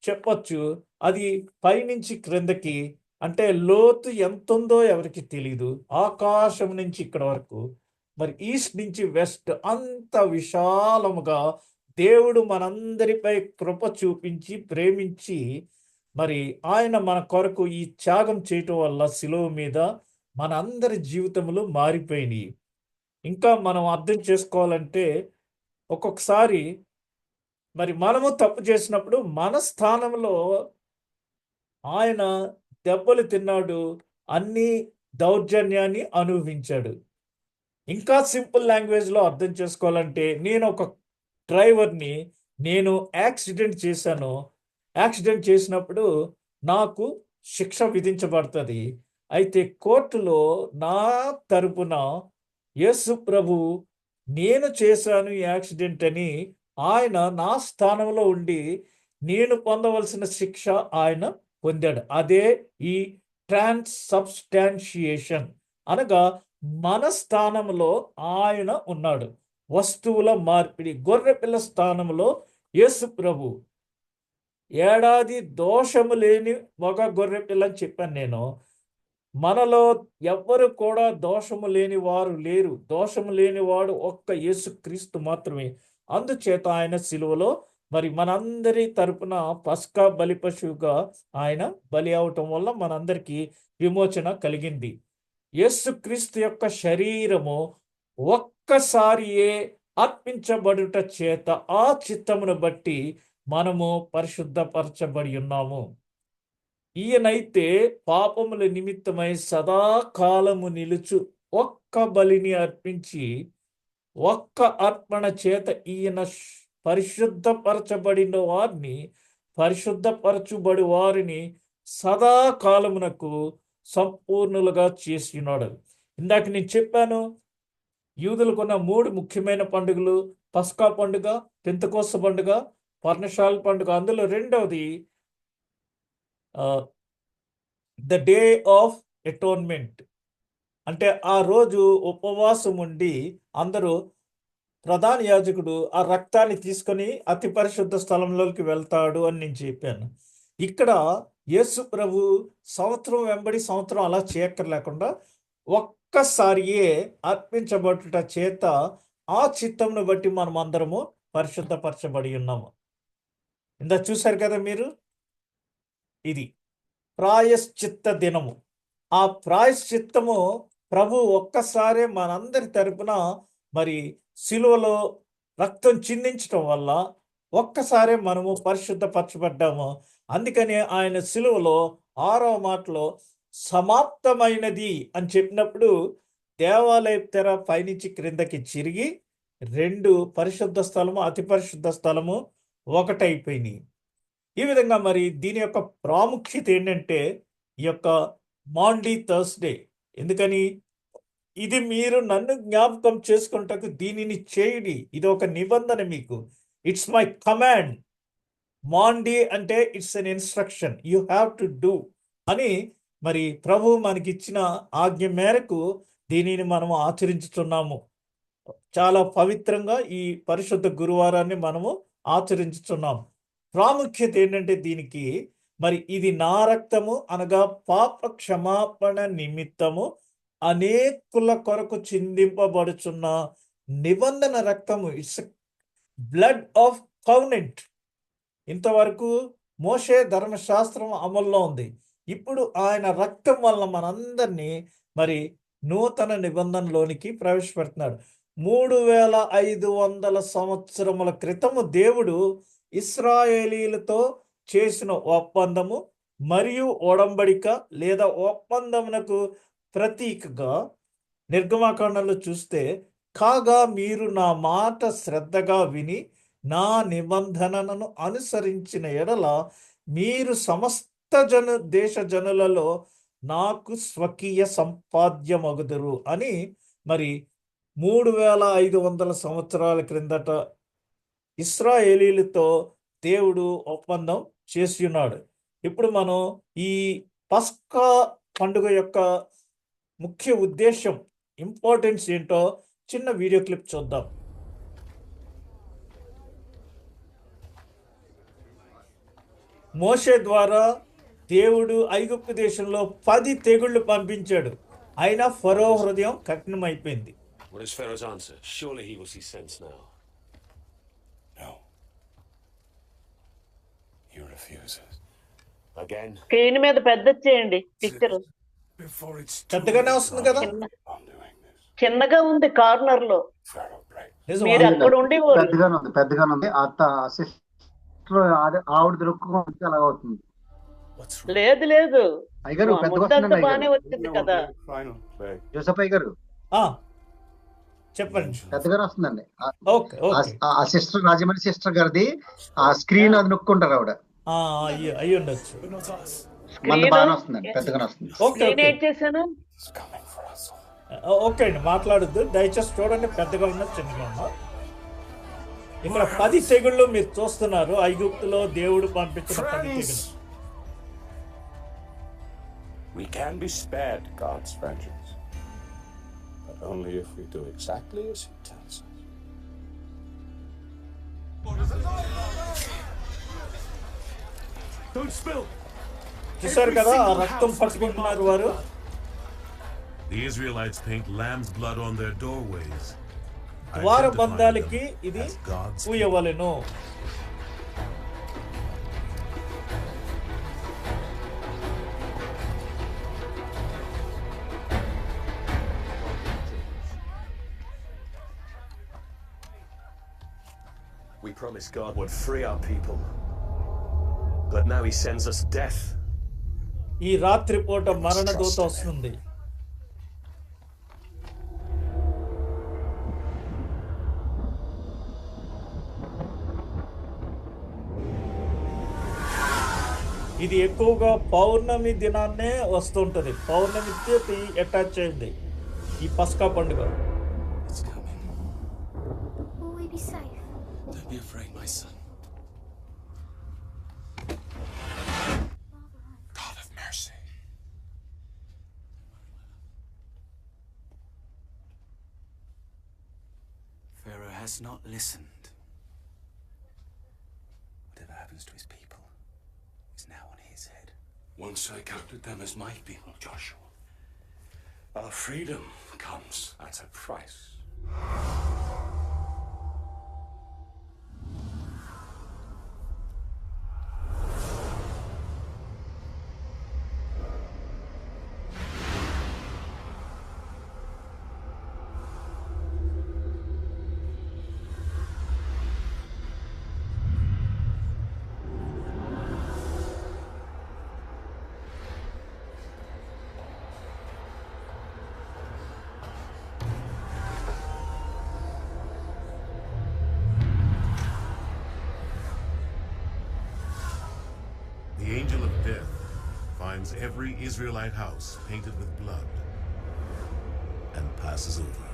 చెప్పొచ్చు. అది పైనుంచి క్రిందకి అంటే లోతు ఎంత ఉందో ఎవరికి తెలియదు. ఆకాశం నుంచి ఇక్కడ వరకు, మరి ఈస్ట్ నుంచి వెస్ట్ అంత విశాలముగా దేవుడు మనందరిపై కృప చూపించి ప్రేమించి మరి ఆయన మన కొరకు ఈ త్యాగం చేయటం వల్ల శిలువ మీద మనందరి జీవితములు మారిపోయినాయి. ఇంకా మనం అర్థం చేసుకోవాలంటే ఒక్కొక్కసారి మరి మనము తప్పు చేసినప్పుడు మన స్థానంలో ఆయన దెబ్బలు తిన్నాడు, అన్ని దౌర్జన్యాన్ని అనుభవించాడు. ఇంకా సింపుల్ లాంగ్వేజ్లో అర్థం చేసుకోవాలంటే నేను ఒక డ్రైవర్ని, నేను యాక్సిడెంట్ చేశాను. యాక్సిడెంట్ చేసినప్పుడు నాకు శిక్ష విధించబడుతుంది. అయితే కోర్టులో నా తరపున యేసు ప్రభు నేను చేశాను ఈ యాక్సిడెంట్ అని ఆయన నా స్థానంలో ఉండి నేను పొందవలసిన శిక్ష ఆయన పొందాడు. అదే ఈ ట్రాన్స్సబ్స్టాన్షియేషన్ అనగా మన స్థానంలో ఆయన ఉన్నాడు. వస్తువుల మార్పిడి. గొర్రెపిల్ల స్థానంలో యేసు ప్రభు ఏడాది దోషము లేని మగ గొర్రెపిల్ల అని చెప్పాను నేను. మనలో ఎవ్వరు కూడా దోషము లేని వారు లేరు. దోషము లేనివాడు ఒక్క యేసుక్రీస్తు మాత్రమే. అందుచేత ఆయన సిలువలో మరి మనందరి తరపున పస్కా బలి పశువుగా ఆయన బలి అవటం వల్ల మనందరికీ విమోచన కలిగింది. యేసుక్రీస్తు యొక్క శరీరము ఒక్కసారియే అర్పించబడుట చేత ఆ చిత్తమును బట్టి మనము పరిశుద్ధపరచబడి ఉన్నాము. ఈయనైతే పాపముల నిమిత్తమై సదాకాలము నిలుచు ఒక్క బలిని అర్పించి ఒక్క అర్పణ చేత ఈయన పరిశుద్ధపరచబడిన వారిని, పరిశుద్ధపరచుబడి వారిని సదాకాలమునకు సంపూర్ణులుగా చేసి ఉన్నాడు. ఇందాక నేను చెప్పాను, యూదులకున్న 3 ముఖ్యమైన పండుగలు: పస్కా పండుగ, పెంతెకోస్తు పండుగ, పర్ణశాల పండుగ. అందులో రెండవది ద డే ఆఫ్ అటోన్మెంట్. అంటే ఆ రోజు ఉపవాసం ఉండి అందరూ ప్రధాన యాజకుడు ఆ రక్తాన్ని తీసుకొని అతి పరిశుద్ధ స్థలంలోకి వెళ్తాడు అని నేను చెప్పాను. ఇక్కడ యేసు ప్రభు సంవత్సరం వెంబడి సంవత్సరం అలా చేయక్కర్లేకుండా ఒక్కసారియే అర్పించబడుట చేత ఆ చిత్తంను బట్టి మనం అందరము పరిశుద్ధపరచబడి ఉన్నాము. ఇందా చూశారు కదా మీరు, ఇది ప్రాయశ్చిత్త దినము. ఆ ప్రాయశ్చిత్తము ప్రభు ఒక్కసారే మనందరి తరపున మరి శిలువలో రక్తం చిందించటం వల్ల ఒక్కసారే మనము పరిశుద్ధపరచబడ్డాము. అందుకనే ఆయన శిలువలో 6వ మాటలో సమాప్తమైనది అని చెప్పినప్పుడు దేవాలయ తెర పైనుంచి క్రిందకి చిరిగి 2 పరిశుద్ధ స్థలము, అతి పరిశుద్ధ స్థలము ఒకటైపోయినాయి. ఈ విధంగా మరి దీని యొక్క ప్రాముఖ్యత ఏంటంటే ఈ యొక్క మాండీ థర్స్డే. ఎందుకని? ఇది మీరు నన్ను జ్ఞాపకం చేసుకుంటకు దీనిని చేయుడి. ఇది ఒక నిబంధన మీకు. It's my command. మాండీ అంటే it's an instruction, you have to do అని మరి ప్రభు మనకిచ్చిన ఆజ్ఞ మేరకు దీనిని మనము ఆచరించుతున్నాము. చాలా పవిత్రంగా ఈ పరిశుద్ధ గురువారాన్ని మనము ఆచరించుతున్నాము. ప్రాముఖ్యత ఏంటంటే దీనికి మరి ఇది నా రక్తము అనగా పాప క్షమాపణ నిమిత్తము అనేకుల కొరకు చిందింపబడుచున్న నిబంధన రక్తము. It's blood of covenant. ఇంతవరకు మోషే ధర్మశాస్త్రం అమల్లో ఉంది. ఇప్పుడు ఆయన రక్తం వల్ల మనందరినీ మరి నూతన నిబంధనలోనికి ప్రవేశపెడుతున్నాడు. 3500 సంవత్సరముల క్రితము దేవుడు ఇశ్రాయేలీలతో చేసిన ఒప్పందము మరియు ఒడంబడిక లేదా ఒప్పందమునకు ప్రతీకగా నిర్గమాకాండంలో చూస్తే, కాగా మీరు నా మాట శ్రద్ధగా విని నా నిబంధనను అనుసరించిన ఎడల మీరు సమస్త దేశ జనులలో నాకు స్వకీయ సంపాద్యమగుదురు అని మరి 3500 సంవత్సరాల క్రిందట ఇశ్రాయేలీలతో దేవుడు ఒప్పందం చేసి ఉన్నాడు. ఇప్పుడు మనం ఈ పస్కా పండుగ యొక్క ముఖ్య ఉద్దేశం, ఇంపార్టెన్స్ ఏంటో చిన్న వీడియో క్లిప్ చూద్దాం. మోషే ద్వారా దేవుడు ఐగుప్తు దేశంలో 10 తెగుళ్లు పంపించాడు. అయినా ఫరో హృదయం కఠినమైపోయింది. What is Pharaoh's answer? Surely he will see sense now. No. refuses. Again, screen మీద పెద్ద చేయండి పిక్చర్. before it's too పెద్దగానే late, వస్తుంది కదా? చిన్న I'm doing this. చిన్నగా ఉంది కార్నర్ లో. Pharaoh break. నిజమా? మీరు అక్కడ ఉండేవారు. పెద్దగానే ఉంది. సిస్టర్ ఆవిడ దొరుకుతుంది అలాగ అవుతుంది. What's wrong? లేదు లేదు, అయ్యగారు పెద్దగా ముద్దంతా వస్తుందండి బానే అయ్యగారు. వచ్చింది కదా. Final break. జోసఫ్ అయ్యగారు ఆ, చెప్పండి. పెద్దగానే వస్తుందండి. Okay okay. ఆ సిస్టర్ రాజమండ్రి సిస్టర్ గారిది ఆ స్క్రీన్ అది నొక్కుంటారు ఆవిడ. అయ్యి ఉండొచ్చు. But not us. మంది బాగానే వస్తుందండి, పెద్దగానే వస్తుంది. ఓకే నేను ఓకే ఏం చేశాను? It's coming for us all. Okay అండి, మాట్లాడొద్దు దయచేసి. చూడండి, పెద్దగా ఉన్నా చిన్నగా ఉన్నా. ఇక్కడ 10 తెగుళ్ళు మీరు చూస్తున్నారు. ఐగుప్తులో దేవుడు పంపించిన 10 తెగుళ్ళు. Friends, we can be spared God's vengeance, but only if we do exactly as He tells us. Don't spill. చూసారు కదా, ఆ రక్తం పట్టుకుంటున్నారు వారు. The Israelites paint lamb's blood on their doorways, ద్వార identifying బంధాలకి them ఇది as God's people. పూయవలెను. We promised God would free our people, but now He sends us death. ఈ రాత్రి పూట మరణ దూత వస్తుంది. ఇది ఎక్కువగా పౌర్ణమి దినాన్నే వస్తుంటది. పౌర్ణమికి అటాచ్ అయింది ఈ పస్కా పండుగ. It's coming. Will we be safe? Don't be afraid, my son. God of mercy. Pharaoh has not listened. Whatever happens to his people is now on his head. Once I counted them as my people, Joshua. Our freedom comes at a price. The angel of death finds every Israelite house painted with blood and passes over.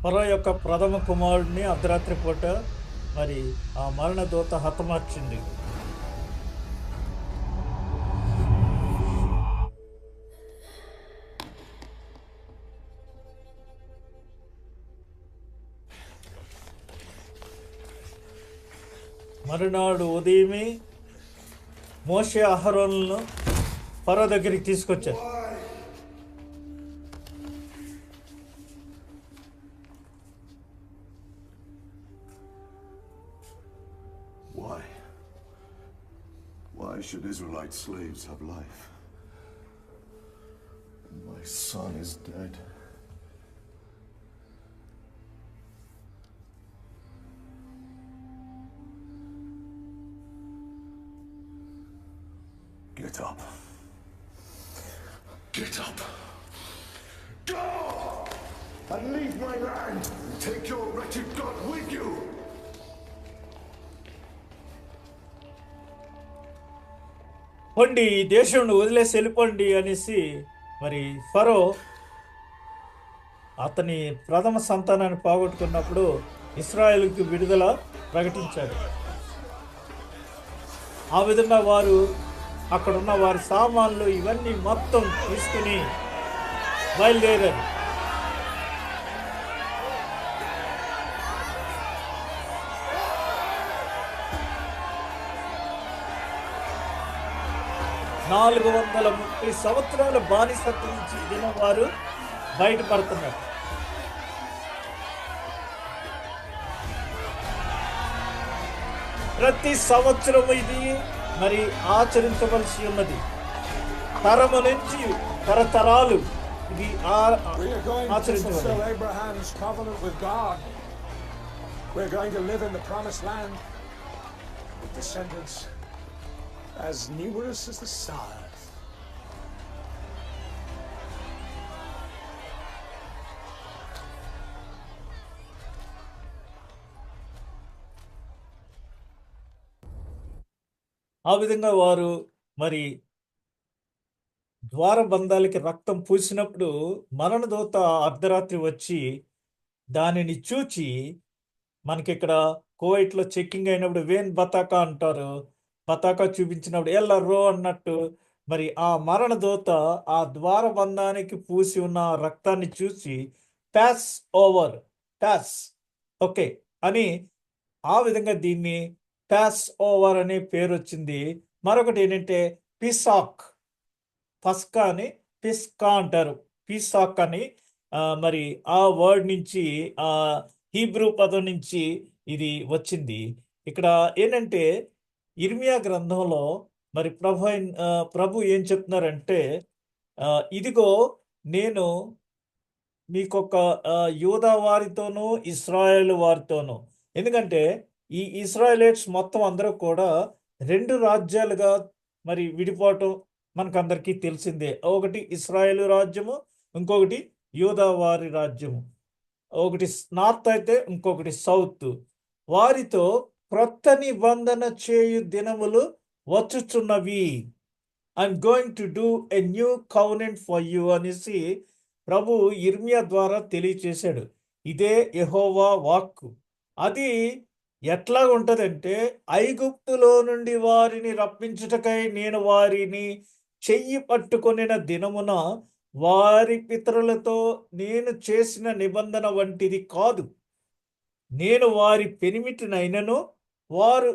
ఫరో యొక్క ప్రథమ కుమారుడిని అర్ధరాత్రి పూట మరి ఆ మరణ దూత హతమార్చింది. మరునాడు ఉదయమే మోషే అహరోనులను ఫరో దగ్గరికి తీసుకొచ్చారు. Why should Israelite slaves have life? And my son is dead. Get up. Get up. Go! And leave my land. Take your wretched God with you. పొండి, ఈ దేశం వదిలేసి వెళ్ళిపోండి అనేసి మరి ఫరో అతని ప్రథమ సంతానాన్ని పోగొట్టుకున్నప్పుడు ఇశ్రాయేలుకి విడుదల ప్రకటించాడు. ఆ విధంగా వారు అక్కడున్న వారి సామాన్లు ఇవన్నీ మొత్తం తీసుకుని బయలుదేరారు. 430 సంవత్సరాల బానిసత్వం నుంచి దినం వారు బయటపడుతున్నారు. ప్రతి సంవత్సరం ఇది మరి ఆచరించవలసి ఉన్నది. తరము నుంచి తరతరాలు ఇది We are going to ఆచరించవలసి. fulfill Abraham's covenant with God. We're going to live in the promised land with descendants as numerous as the stars. ఆ విధంగా వారు మరి ద్వారబంధాలకి రక్తం పూసినప్పుడు మరణదూత అర్ధరాత్రి వచ్చి దానిని చూచి, మనకి ఇక్కడ కువైట్లో చెక్కింగ్ అయినప్పుడు వేన్ బతాకా అంటారు, పతాకా చూపించినప్పుడు ఎల్లర్రో అన్నట్టు మరి ఆ మరణదూత ఆ ద్వారబంధానికి పూసి ఉన్న ఆ రక్తాన్ని చూసి ప్యాస్ ఓకే అని ఆ విధంగా దీన్ని ప్యాస్ ఓవర్ అనే పేరు వచ్చింది. మరొకటి ఏంటంటే పిసాక్, పస్కా అని పిస్కా అంటారు, పిసాక్ అని మరి ఆ వర్డ్ నుంచి ఆ హీబ్రూ పదం నుంచి ఇది వచ్చింది. ఇక్కడ ఏంటంటే ఇర్మియా గ్రంథంలో మరి ప్రభు ఏం చెప్తున్నారంటే, ఇదిగో నేను మీకొక యూదా వారితోనూ ఇస్రాయేల్ వారితోనూ, ఎందుకంటే ఈ ఇస్రాయేలైట్స్ మొత్తం అందరూ కూడా 2 రాజ్యాలుగా మరి విడిపోవటం మనకందరికీ తెలిసిందే. ఒకటి ఇస్రాయేలు రాజ్యము, ఇంకొకటి యూదా వారి రాజ్యము. ఒకటి నార్త్ అయితే ఇంకొకటి సౌత్. వారితో క్రొత్త నిబంధన చేయు దినములు వచ్చుచున్నవి. I'm going to do a new covenant for you అనేసి ప్రభు ఇర్మియా ద్వారా తెలియచేశాడు. ఇదే యెహోవా వాక్కు. అది ఎట్లా ఉంటదంటే, ఐగుప్తులో నుండి వారిని రప్పించుటకై నేను వారిని చెయ్యి పట్టుకొనిన దినమున వారి పితరులతో నేను చేసిన నిబంధన వంటిది కాదు. నేను వారి పెనిమిటినైనను వారు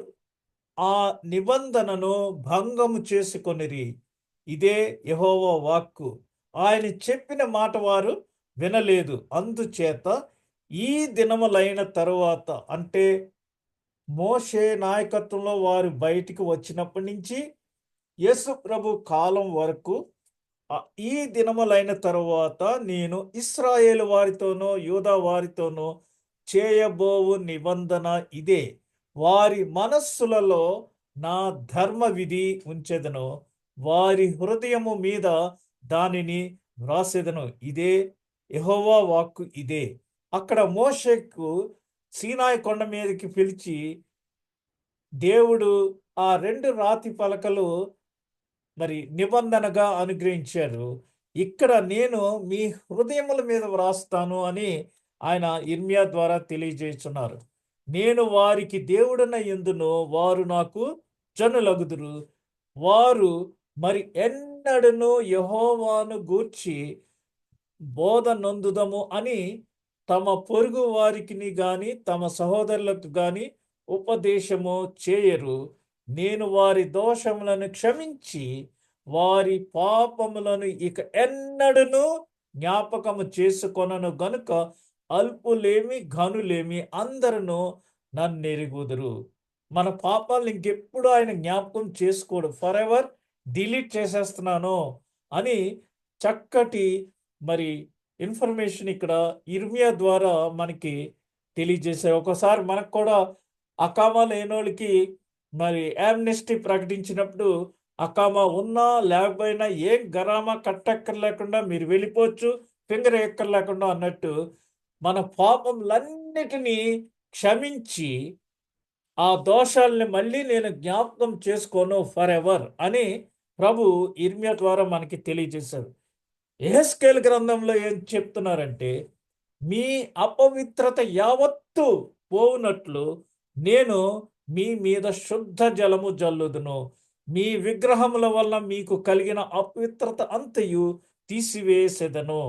ఆ నిబంధనను భంగము చేసుకొనిరి. ఇదే యెహోవా వాక్కు. ఆయన చెప్పిన మాట వారు వినలేదు. అందుచేత ఈ దినములైన తరువాత, అంటే మోషే నాయకత్వంలో వారు బయటికి వచ్చినప్పటి నుంచి యేసు ప్రభు కాలం వరకు, ఈ దినములైన తరువాత నేను ఇశ్రాయేలు వారితోనూ యూదా వారితోనూ చేయబోవు నిబంధన ఇదే. వారి మనస్సులలో నా ధర్మ విధి ఉంచెదను, వారి హృదయము మీద దానిని వ్రాసేదను. ఇదే యెహోవా వాక్కు. ఇదే అక్కడ మోషేకు సీనాయి కొండ మీదకి పిలిచి దేవుడు ఆ 2 రాతి పలకలు మరి నిబంధనగా అనుగ్రహించారు. ఇక్కడ నేను మీ హృదయముల మీద వ్రాస్తాను అని ఆయన ఇర్మియా ద్వారా తెలియజేస్తున్నారు. నేను వారికి దేవుడనై యుందును, వారు నాకు జనులగుదురు. వారు మరి ఎన్నడను యెహోవాను గూర్చి బోధ నొందుదము అని తమ పొరుగు వారికి గాని తమ సహోదరులకు గాని ఉపదేశము చేయరు. నేను వారి దోషములను క్షమించి వారి పాపములను ఇక ఎన్నడను జ్ఞాపకము చేసుకొనను గనుక అల్పులేమి ఘనులేమి అందరూ నన్నెరుగుదురు. మన పాపాలను ఇంకెప్పుడు ఆయన జ్ఞాపకం చేసుకోడు, ఫర్ ఎవర్ డిలీట్ చేసేస్తున్నాను అని చక్కటి మరి ఇన్ఫర్మేషన్ ఇక్కడ ఇర్మియా ద్వారా మనకి తెలియజేశారు. ఒకసారి మనకు కూడా అకామా లేనోళ్ళకి మరి యామ్నెస్టీ ప్రకటించినప్పుడు, అకామా ఉన్నా లేకపోయినా ఏం గరామా కట్టక్కర్లేకుండా మీరు వెళ్ళిపోవచ్చు, ఫింగర్ ఎక్కర్లేకుండా అన్నట్టు మన పాపములన్నిటినీ క్షమించి ఆ దోషాలని మళ్ళీ నేను జ్ఞాపకం చేసుకోను ఫర్ ఎవర్ అని ప్రభు ఇర్మియా ద్వారా మనకి తెలియజేశారు. యెహెజ్కేలు గ్రంథంలో ఏం చెప్తున్నారంటే, మీ అపవిత్రత యావత్తు పోవునట్లు నేను మీ మీద శుద్ధ జలము జల్లుదును, మీ విగ్రహముల వల్ల మీకు కలిగిన అపవిత్రత అంతయు తీసివేసేదను,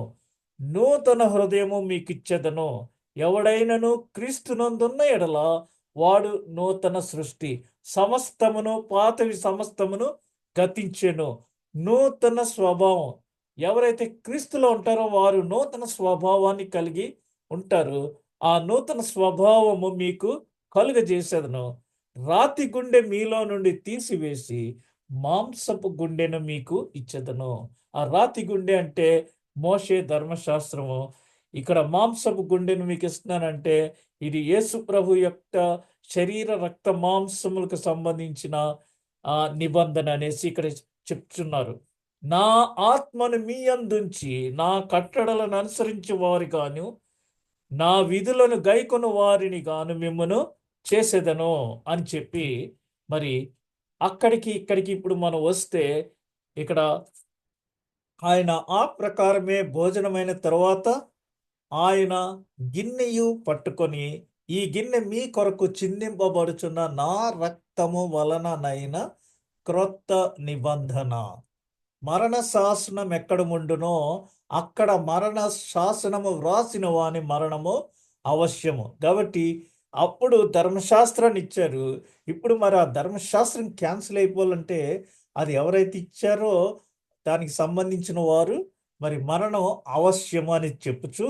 నూతన హృదయము మీకిచ్చేదను. ఎవడైనను క్రీస్తునందున్న ఎడల వాడు నూతన సృష్టి, సమస్తమును పాతవి సమస్తమును గతించెను, నూతన స్వభావం. ఎవరైతే క్రీస్తులో ఉంటారో వారు నూతన స్వభావాన్ని కలిగి ఉంటారు. ఆ నూతన స్వభావము మీకు కలుగజేసేదను. రాతి గుండె మీలో నుండి తీసివేసి మాంసపు గుండెను మీకు ఇచ్చేదను. ఆ రాతి గుండె అంటే మోషే ధర్మశాస్త్రము. ఇక్కడ మాంసపు గుండెను మీకు ఇస్తున్నానంటే ఇది యేసు ప్రభు యొక్క శరీర రక్త మాంసములకు సంబంధించిన నిబంధన అనేసి ఇక్కడ చెప్తున్నారు. నా ఆత్మను మీ అందుంచి నా కట్టడలను అనుసరించి వారి గాను నా విధులను గైకొను వారిని గాను మిమ్మను చేసేదను అని చెప్పి, మరి అక్కడికి ఇక్కడికి ఇప్పుడు మనం వస్తే ఇక్కడ ఆయన ఆ ప్రకారమే భోజనమైన తర్వాత ఆయన గిన్నెయు పట్టుకొని, ఈ గిన్నె మీ కొరకు చిందింపబడుచున్న నా రక్తము వలననైన క్రొత్త నిబంధన. మరణ శాసనం ఎక్కడ ఉండునో అక్కడ మరణ శాసనము వ్రాసిన వాని మరణము అవశ్యము. కాబట్టి అప్పుడు ధర్మశాస్త్రాన్ని ఇచ్చారు. ఇప్పుడు మరి ఆ ధర్మశాస్త్రం క్యాన్సిల్ అయిపోవాలంటే అది ఎవరైతే ఇచ్చారో దానికి సంబంధించిన వారు మరి మరణం అవశ్యము అని చెప్పుచు,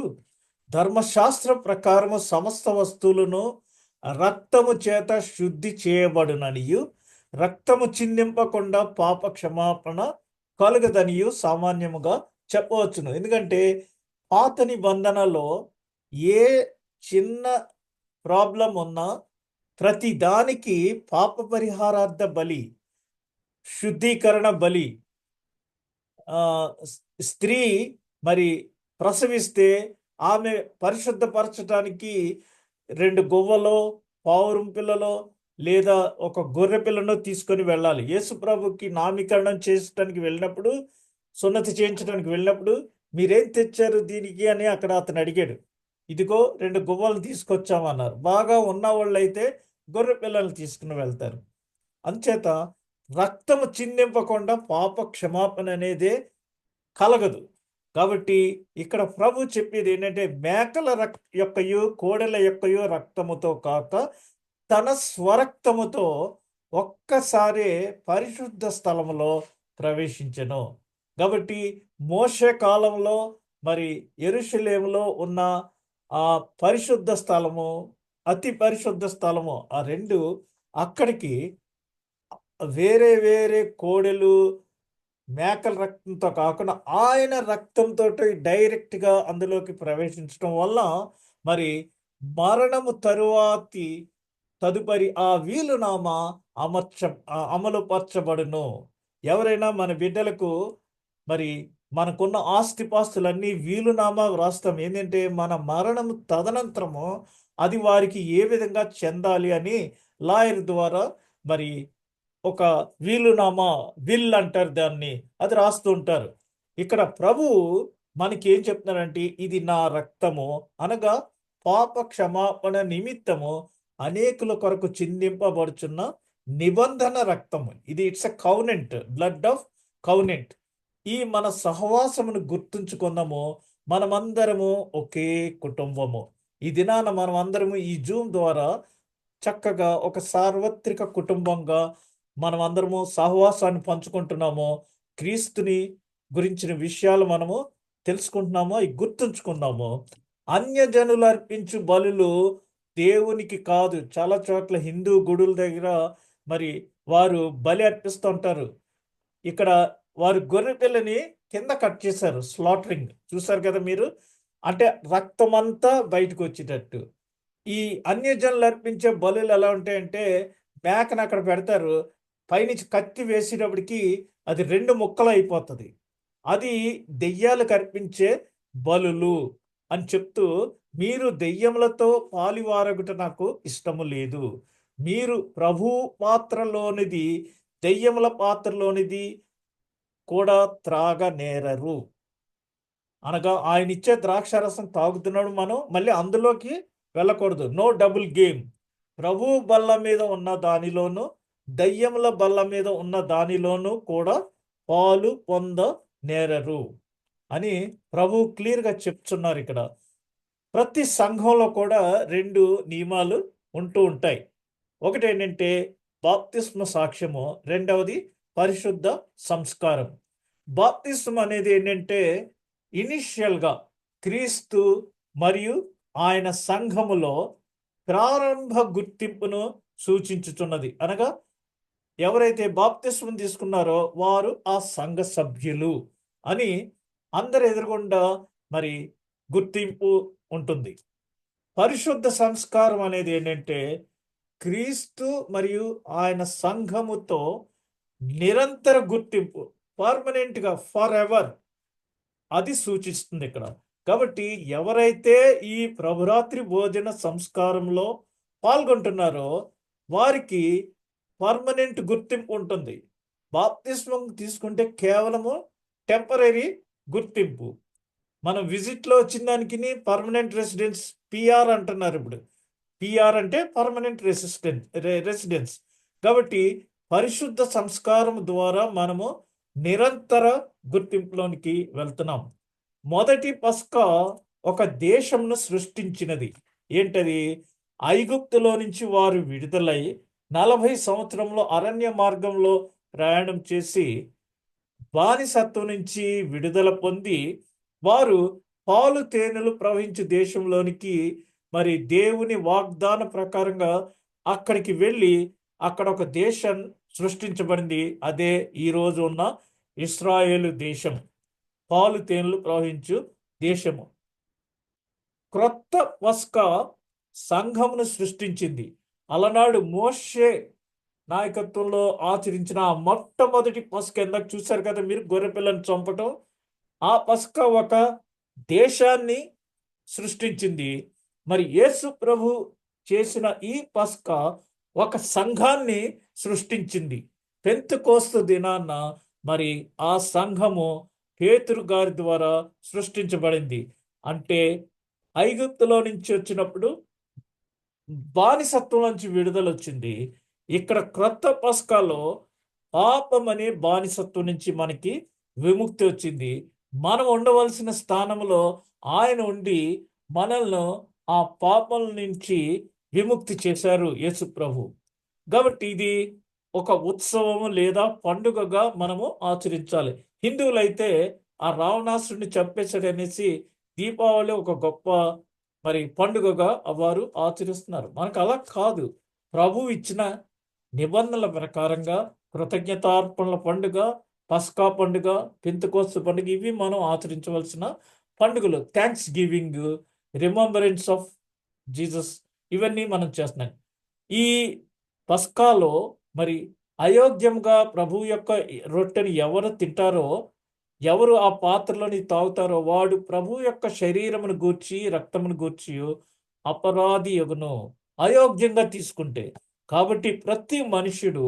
ధర్మశాస్త్రం ప్రకారము సమస్త వస్తువులను రక్తము చేత శుద్ధి చేయబడుననియు, రక్తము చిందింపకుండా పాప క్షమాపణ కలుగదనియు సామాన్యముగా చెప్పవచ్చును. ఎందుకంటే పాత నిబంధనలో ఏ చిన్న ప్రాబ్లం ఉన్నా ప్రతి దానికి పాప పరిహారార్థ బలి, శుద్ధీకరణ బలి, స్త్రీ మరి ప్రసవిస్తే ఆమె పరిశుద్ధపరచడానికి 2 గువ్వలో, పావురం పిల్లలో లేదా ఒక గొర్రె పిల్లను తీసుకొని వెళ్ళాలి. యేసు ప్రభుకి నామకరణం చేసడానికి వెళ్ళినప్పుడు, సున్నతి చేయించడానికి వెళ్ళినప్పుడు మీరేం తెచ్చారు దీనికి అని అక్కడ అతను అడిగాడు. ఇదిగో 2 గువ్వలు తీసుకొచ్చామన్నారు. బాగా ఉన్నవాళ్ళు అయితే గొర్రె పిల్లలు తీసుకుని వెళ్తారు. అంచేత రక్తము చిందింపకుండా పాప క్షమాపణ అనేదే కలగదు. కాబట్టి ఇక్కడ ప్రభు చెప్పేది ఏంటంటే మేకల యొక్కయు కోడెల యొక్కయు రక్తముతో కాక తన స్వరక్తముతో ఒక్కసారే పరిశుద్ధ స్థలములో ప్రవేశించెను. కాబట్టి మోషే కాలంలో మరి యెరూషలేములో ఉన్న ఆ పరిశుద్ధ స్థలము, అతి పరిశుద్ధ స్థలము, ఆ 2 అక్కడికి వేరే వేరే కోడెలు మేకల రక్తంతో కాకుండా ఆయన రక్తంతో డైరెక్ట్గా అందులోకి ప్రవేశించడం వల్ల మరి మరణము తదుపరి ఆ వీలునామా అమలుపరచబడును. ఎవరైనా మన బిడ్డలకు మరి మనకున్న ఆస్తిపాస్తులన్నీ వీలునామా వ్రాస్తాం. ఏంటంటే మన మరణము తదనంతరము అది వారికి ఏ విధంగా చెందాలి అని లాయర్ ద్వారా మరి ఒక వీలునామా, విల్ అంటారు దాన్ని, అది రాస్తూ ఉంటారు. ఇక్కడ ప్రభు మనకి ఏం చెప్తున్నారంటే ఇది నా రక్తము అనగా పాప క్షమాపణ నిమిత్తము అనేకుల కొరకు చిందింపబడుచున్న నిబంధన రక్తము. ఇది it's a covenant, blood of covenant. ఈ మన సహవాసమును గుర్తుంచుకుందాము. మనమందరము ఒకే కుటుంబము. ఈ దినాన మనమందరము ఈ జూమ్ ద్వారా చక్కగా ఒక సార్వత్రిక కుటుంబంగా మనమందరము సహవాసాన్ని పంచుకుంటున్నాము. క్రీస్తుని గురించిన విషయాలు మనము తెలుసుకుంటున్నాము, అవి గుర్తుంచుకున్నాము. అన్యజనులు అర్పించు బలులు దేవునికి కాదు. చాలా చోట్ల హిందూ గుడుల దగ్గర మరి వారు బలి అర్పిస్తూ ఉంటారు. ఇక్కడ వారు గొర్రె పిల్లని కింద కట్ చేశారు, స్లాటరింగ్ చూసారు కదా మీరు. అంటే రక్తమంతా బయటకు వచ్చేటట్టు. ఈ అన్యజనులు అర్పించే బలులు ఎలా ఉంటాయంటే మేకను అక్కడ పెడతారు, పైనుంచి కత్తి వేసేటప్పటికి అది 2 ముక్కలు అయిపోతుంది. అది దెయ్యాలకు అర్పించే బలులు అని చెప్తూ, మీరు దెయ్యములతో పాలివారగుట నాకు ఇష్టము లేదు. మీరు ప్రభు పాత్రలోనిది దెయ్యముల పాత్రలోనిది కూడా త్రాగనేరరు. అనగా ఆయన ఇచ్చే ద్రాక్షారసం తాగుతున్నాడు, మనం మళ్ళీ అందులోకి వెళ్ళకూడదు. No double game. ప్రభు బల్ల మీద ఉన్న దానిలోను దయ్యముల బల్ల మీద ఉన్న దానిలోనూ కూడా పాలు పొందనేరరు అని ప్రభు క్లియర్గా చెప్తున్నారు. ఇక్కడ ప్రతి సంఘంలో కూడా 2 నియమాలు ఉంటూ ఉంటాయి. ఒకటి ఏంటంటే బాప్తిస్మ సాక్ష్యము, రెండవది పరిశుద్ధ సంస్కారం. బాప్తిస్మం అనేది ఏంటంటే ఇనిషియల్గా క్రీస్తు మరియు ఆయన సంఘములో ప్రారంభ గుర్తింపును సూచించుచున్నది. అనగా ఎవరైతే బాప్తిస్మం తీసుకున్నారో వారు ఆ సంఘ సభ్యులు అని అందరి ఎదురుగుండా మరి గుర్తింపు ఉంటుంది. పరిశుద్ధ సంస్కారం అనేది ఏంటంటే క్రీస్తు మరియు ఆయన సంఘముతో నిరంతర గుర్తింపు, పర్మనెంట్గా, ఫర్ ఎవర్, అది సూచిస్తుంది ఇక్కడ. కాబట్టి ఎవరైతే ఈ ప్రభురాత్రి భోజన సంస్కారంలో పాల్గొంటున్నారో వారికి పర్మనెంట్ గుర్తింపు ఉంటుంది. బాప్తిస్మం తీసుకుంటే కేవలము టెంపరీ గుర్తింపు. మనం విజిట్లో వచ్చిన దానికి పర్మనెంట్ రెసిడెన్స్ పిఆర్ అంటున్నారు. ఇప్పుడు పిఆర్ అంటే పర్మనెంట్ రెసిడెన్స్. కాబట్టి పరిశుద్ధ సంస్కారం ద్వారా మనము నిరంతర గుర్తింపులోనికి వెళ్తున్నాం. మొదటి పస్కా ఒక దేశంను సృష్టించినది. ఏంటది? ఐగుప్తులో నుంచి వారు విడుదలై 40 సంవత్సరంలో అరణ్య మార్గంలో ప్రయాణం చేసి బానిసత్వం నుంచి విడుదల పొంది వారు పాలు తేనెలు ప్రవహించే దేశంలోనికి మరి దేవుని వాగ్దాన ప్రకారంగా అక్కడికి వెళ్ళి అక్కడ ఒక దేశం సృష్టించబడింది. అదే ఈరోజు ఉన్న ఇశ్రాయేలు దేశం, పాలు తేనెలు ప్రవహించు దేశము. క్రొత్త పస్కా సంఘమును సృష్టించింది. అలనాడు మోషే నాయకత్వంలో ఆచరించిన ఆ మొట్టమొదటి పస్కా, ఎందాక చూశారు కదా మీరు, గొర్రెపిల్లని చంపటం. ఆ పస్కా ఒక దేశాన్ని సృష్టించింది. మరి యేసు ప్రభు చేసిన ఈ పస్కా ఒక సంఘాన్ని సృష్టించింది. పెంతెకోస్తు దినాన మరి ఆ సంఘము పేతురు గారి ద్వారా సృష్టించబడింది. అంటే ఐగుప్తులో నుంచి వచ్చినప్పుడు బానిసత్వం నుంచి విడుదల వచ్చింది. ఇక్కడ క్రొత్త పస్కాలో పాపం అనే బానిసత్వం నుంచి మనకి విముక్తి వచ్చింది. మనం ఉండవలసిన స్థానంలో ఆయన ఉండి మనల్ని ఆ పాపం నుంచి విముక్తి చేశారు యేసు ప్రభు. కాబట్టి ఇది ఒక ఉత్సవం లేదా పండుగగా మనము ఆచరించాలి. హిందువులైతే ఆ రావణాసుడిని చంపేశాడనేసి దీపావళి ఒక గొప్ప మరి పండుగగా వారు ఆచరిస్తున్నారు. మనకు అలా కాదు. ప్రభు ఇచ్చిన నిబంధనల ప్రకారంగా కృతజ్ఞతార్పణల పండుగ, పస్కా పండుగ, పెంతెకోస్తు పండుగ, ఇవి మనం ఆచరించవలసిన పండుగలు. Thanks giving, remembrance of Jesus, ఇవన్నీ మనం చేస్తున్నాం. ఈ పస్కాలో మరి అయోగ్యంగా ప్రభు యొక్క రొట్టెని ఎవరు తింటారో, ఎవరు ఆ పాత్రలోని తాగుతారో వాడు ప్రభు యొక్క శరీరమును గూర్చి రక్తమును గూర్చి అపరాధి యగును, అయోగ్యంగా తీసుకుంటే. కాబట్టి ప్రతి మనుష్యుడు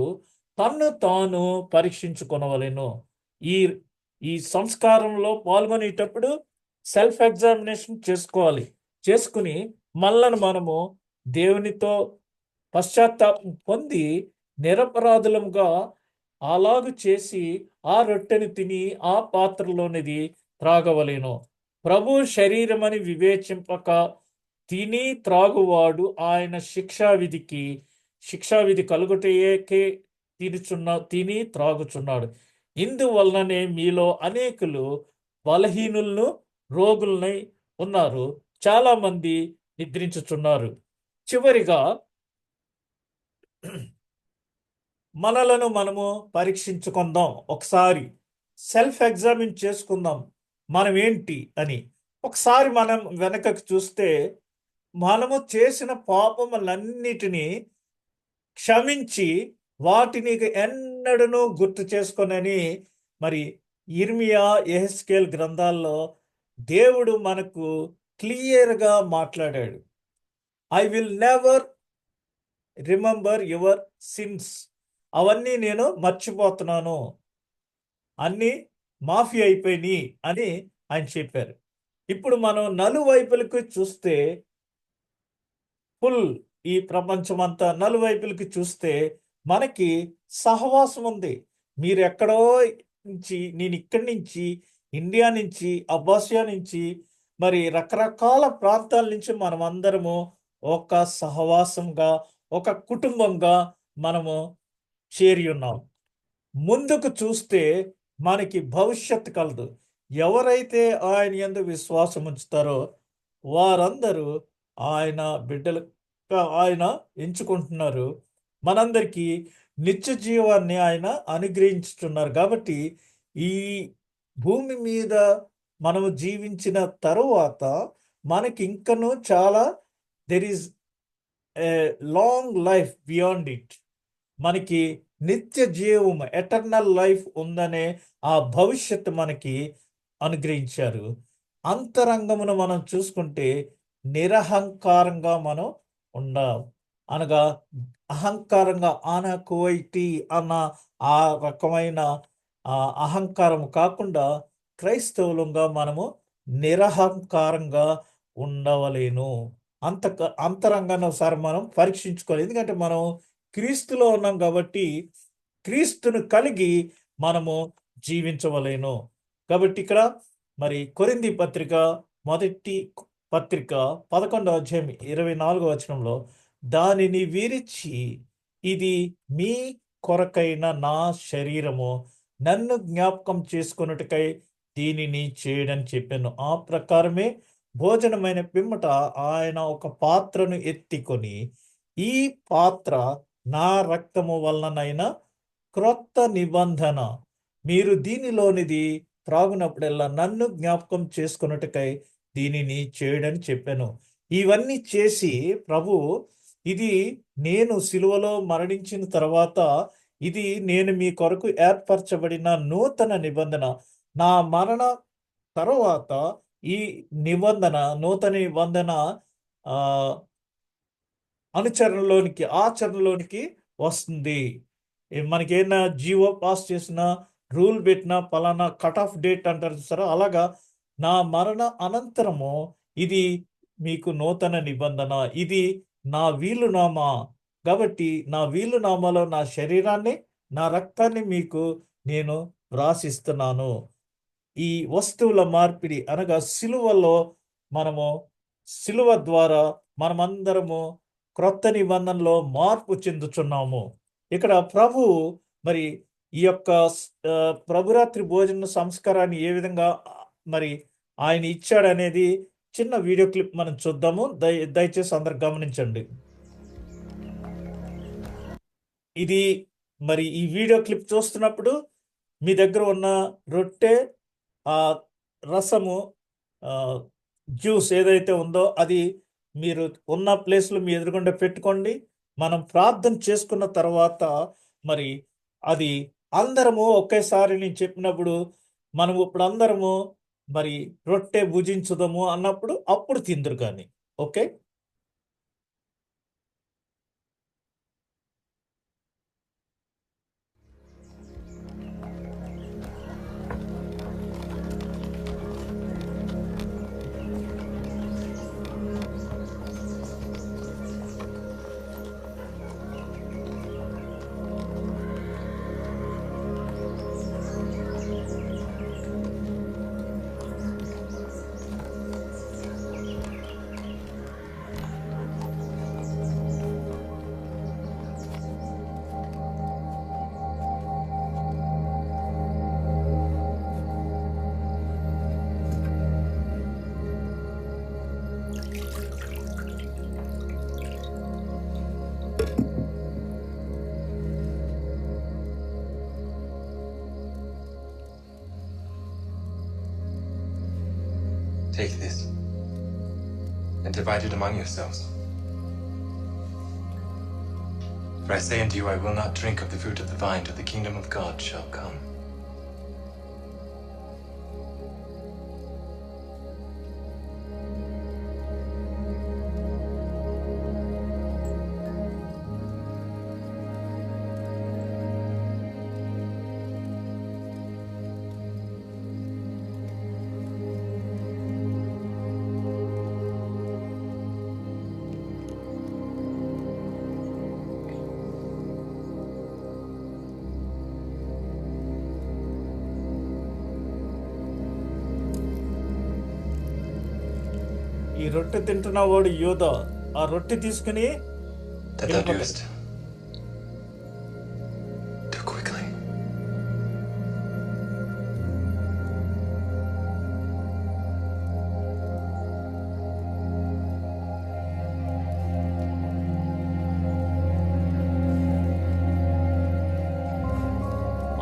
తన్ను తాను పరీక్షించుకొనవలెను. ఈ ఈ సంస్కారంలో పాల్గొనేటప్పుడు సెల్ఫ్ ఎగ్జామినేషన్ చేసుకోవాలి. చేసుకుని మనలను మనము దేవునితో పశ్చాత్తాపం పొంది నిరపరాధులముగా అలాగు చేసి ఆ రొట్టెని తిని ఆ పాత్రలోనిది త్రాగవలెను. ప్రభు శరీరమని వివేచింపక తిని త్రాగువాడు ఆయన శిక్షావిధి కలుగుటయేకే తిని త్రాగుచున్నాడు. ఇందువలననే మీలో అనేకులు బలహీనులను రోగులనై ఉన్నారు, చాలా మంది నిద్రించుచున్నారు. చివరిగా మనలను మనము పరీక్షించుకుందాం. ఒకసారి సెల్ఫ్ ఎగ్జామిన్ చేసుకుందాం మనం ఏంటి అని. ఒకసారి మనం వెనకకు చూస్తే మనము చేసిన పాపములన్నిటినీ క్షమించి వాటిని ఎన్నడూ గుర్తు చేసుకొనని మరి ఇర్మియా, యెహెజ్కేల్ గ్రంథాల్లో దేవుడు మనకు క్లియర్గా మాట్లాడాడు. I will never remember your sins, అవన్నీ నేను మర్చిపోతున్నాను, అన్నీ మాఫీ అయిపోయినాయి అని ఆయన చెప్పారు. ఇప్పుడు మనం నలువైపులకు చూస్తే, ఫుల్ ఈ ప్రపంచమంతా నలువైపులకి చూస్తే మనకి సహవాసం ఉంది. మీరు ఎక్కడో నుంచి, నేను ఇక్కడి నుంచి, ఇండియా నుంచి, అబ్బాసియా నుంచి, మరి రకరకాల ప్రాంతాల నుంచి మనం అందరము ఒక సహవాసంగా, ఒక కుటుంబంగా మనము చేరి ఉన్నాం. ముందుకు చూస్తే మనకి భవిష్యత్తు కలదు. ఎవరైతే ఆయన యందు విశ్వాసం ఉంచుతారో వారందరూ ఆయన బిడ్డలుగా ఆయన ఎంచుకుంటున్నారు. మనందరికీ నిత్య జీవాన్ని ఆయన అనుగ్రహించుతున్నారు. కాబట్టి ఈ భూమి మీద మనము జీవించిన తరువాత మనకి ఇంకనూ చాలా there is a long life beyond it. మనకి నిత్య జీవము ఎటర్నల్ లైఫ్ ఉందనే ఆ భవిష్యత్తు మనకి అనుగ్రహించారు. అంతరంగమును మనం చూసుకుంటే నిరహంకారంగా మనం ఉండాం. అనగా అహంకారంగా ఆనకోయిటీ అన్న ఆ రకమైన అహంకారం కాకుండా క్రైస్తవులంగా మనము నిరహంకారంగా ఉండవలేను. అంతరంగాన్ని ఒకసారి మనం పరీక్షించుకోవాలి. ఎందుకంటే మనం క్రీస్తులో ఉన్నాం కాబట్టి క్రీస్తును కలిగి మనము జీవించవలేను. కాబట్టి ఇక్కడ మరి కొరింథీ పత్రిక మొదటి పత్రిక 11వ అధ్యాయం 24వ వచనంలో దానిని విరిచి ఇది మీ కొరకైన నా శరీరము, నన్ను జ్ఞాపకం చేసుకొనుటకై దీనిని చేయడని చెప్పాను. ఆ ప్రకారమే భోజనమైన పిమ్మట ఆయన ఒక పాత్రను ఎత్తికొని ఈ పాత్ర నా రక్తము వలనైన క్రొత్త నిబంధన, మీరు దీనిలోనిది త్రాగునప్పుడల్లా నన్ను జ్ఞాపకం చేసుకొనుటకై దీనిని చేయడని చెప్పాను. ఇవన్నీ చేసి ప్రభు ఇది నేను సిలువలో మరణించిన తర్వాత ఇది నేను మీ కొరకు ఏర్పరచబడిన నూతన నిబంధన. నా మరణ తర్వాత ఈ నిబంధన నూతన నిబంధన ఆచరణలోనికి వస్తుంది. మనకేమైనా జీవో పాస్ చేసిన రూల్ పెట్టిన పలానా కట్ ఆఫ్ డేట్ అంటారు చూసారా, అలాగా నా మరణ అనంతరము ఇది మీకు నూతన నిబంధన, ఇది నా వీలునామా. కాబట్టి నా వీలునామాలో నా శరీరాన్ని నా రక్తాన్ని మీకు నేను వ్రాసిస్తున్నాను. ఈ వస్తువుల మార్పిడి అనగా సిలువలో మనము సిలువ ద్వారా మనమందరము క్రొత్త నిబంధనలో మార్పు చెందుతున్నాము. ఇక్కడ ప్రభు మరి ఈ యొక్క ప్రభురాత్రి భోజన సంస్కారాన్ని ఏ విధంగా మరి ఆయన ఇచ్చాడనేది చిన్న వీడియో క్లిప్ మనం చూద్దాము. దయచేసి అందరు గమనించండి. ఇది మరి ఈ వీడియో క్లిప్ చూస్తున్నప్పుడు మీ దగ్గర ఉన్న రొట్టె, రసము, జ్యూస్ ఏదైతే ఉందో అది మీరు ఉన్న ప్లేస్లో మీ ఎదురుగుండా పెట్టుకోండి. మనం ప్రార్థన చేసుకున్న తర్వాత మరి అది అందరము ఒకేసారి నేను చెప్పినప్పుడు మనం ఇప్పుడు అందరము మరి రొట్టె భుజించుదాము అన్నప్పుడు అప్పుడు తిందురు కానీ. Okay, Take this and divide it among yourselves. For I say unto you, I will not drink of the fruit of the vine till the kingdom of God shall come. ఈ రొట్టె తింటున్న వాడు యోధ ఆ రొట్టె తీసుకుని That thou doest too quickly.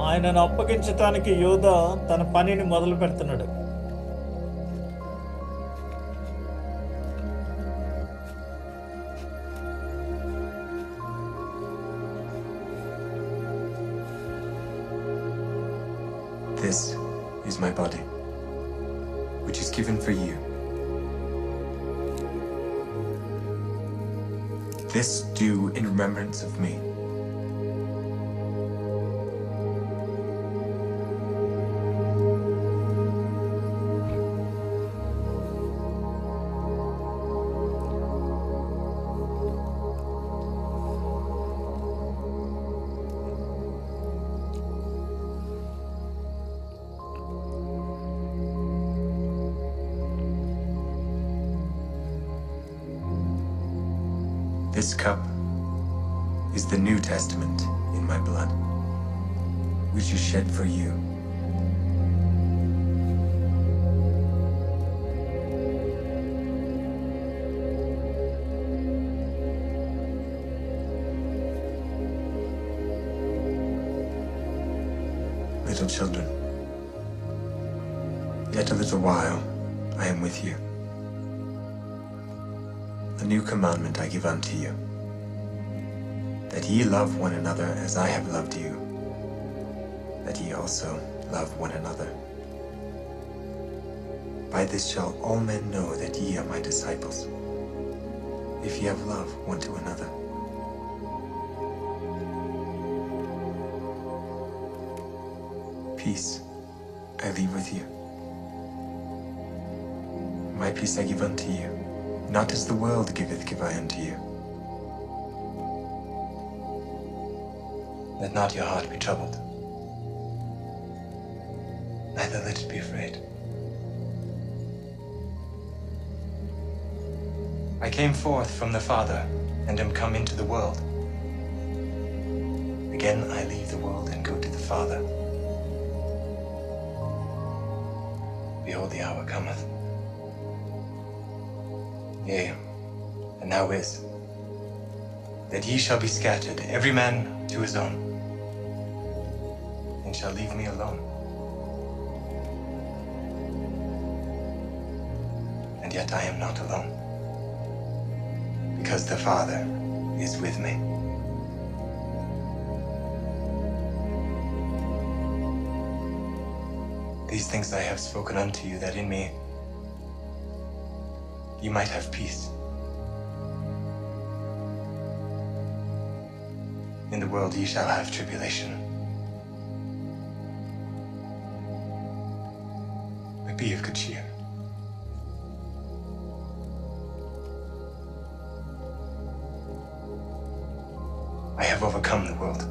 ఆయనను అప్పగించటానికి యోధ తన పనిని మొదలు పెడుతున్నాడు. This is my body, which is given for you. This do in remembrance of me. This cup is the New Testament in my blood, which is shed for you. Little children, yet a little while I am with you. A new commandment I give unto you, that ye love one another as I have loved you, that ye also love one another. By this shall all men know that ye are my disciples, if ye have love one to another. Peace I leave with you. My peace I give unto you. Not as the world giveth, give I unto you. Let not your heart be troubled, neither let it be afraid. I came forth from the Father, and am come into the world. Again I leave the world and go to the Father. Behold, the hour cometh. Yea, and now is, that ye shall be scattered, every man to his own, and shall leave me alone. And yet I am not alone, because the Father is with me. These things I have spoken unto you, that in me you might have peace. In the world ye shall have tribulation. But be of good cheer. I have overcome the world.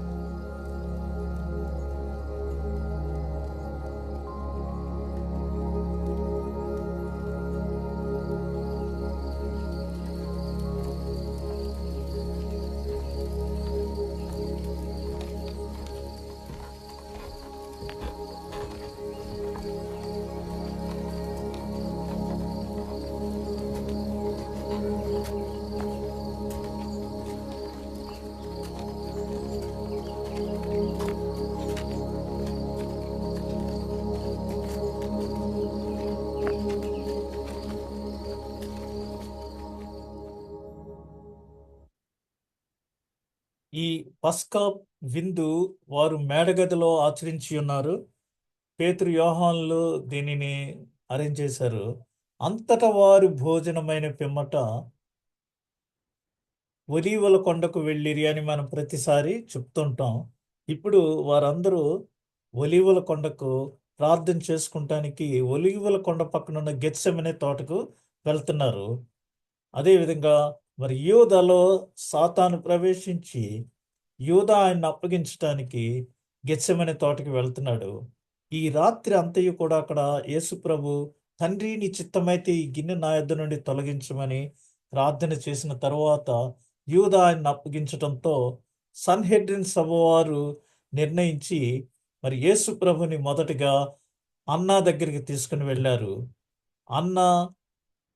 ఈ పస్కా విందు వారు మేడగదిలో ఆచరించి ఉన్నారు. పేతురు యోహానులు దీనిని arrange చేశారు. అంతటా వారు భోజనమైన పిమ్మట ఒలీవల కొండకు వెళ్ళిరి అని మనం ప్రతిసారి చెప్తుంటాం. ఇప్పుడు వారందరూ ఒలీవల కొండకు ప్రార్థన చేసుకుంటానికి ఒలీవల కొండ పక్కన ఉన్న గెత్సెమనే తోటకు వెళ్తున్నారు. అదేవిధంగా మరి యూదాలో సాతాను ప్రవేశించి యూదా ఆయన్ని అప్పగించడానికి గెత్సెమనే తోటకి వెళ్తున్నాడు. ఈ రాత్రి అంతయు కూడా అక్కడ యేసు ప్రభు, తండ్రి నీ చిత్తమైతే ఈ గిన్నె నా యొద్ద నుండి తొలగించమని ప్రార్థన చేసిన తరువాత యూదా ఆయన్ని అప్పగించడంతో సన్హెడ్రిన్ సభ వారు నిర్ణయించి మరి యేసు ప్రభుని మొదటగా అన్నా దగ్గరికి తీసుకుని వెళ్ళారు. అన్న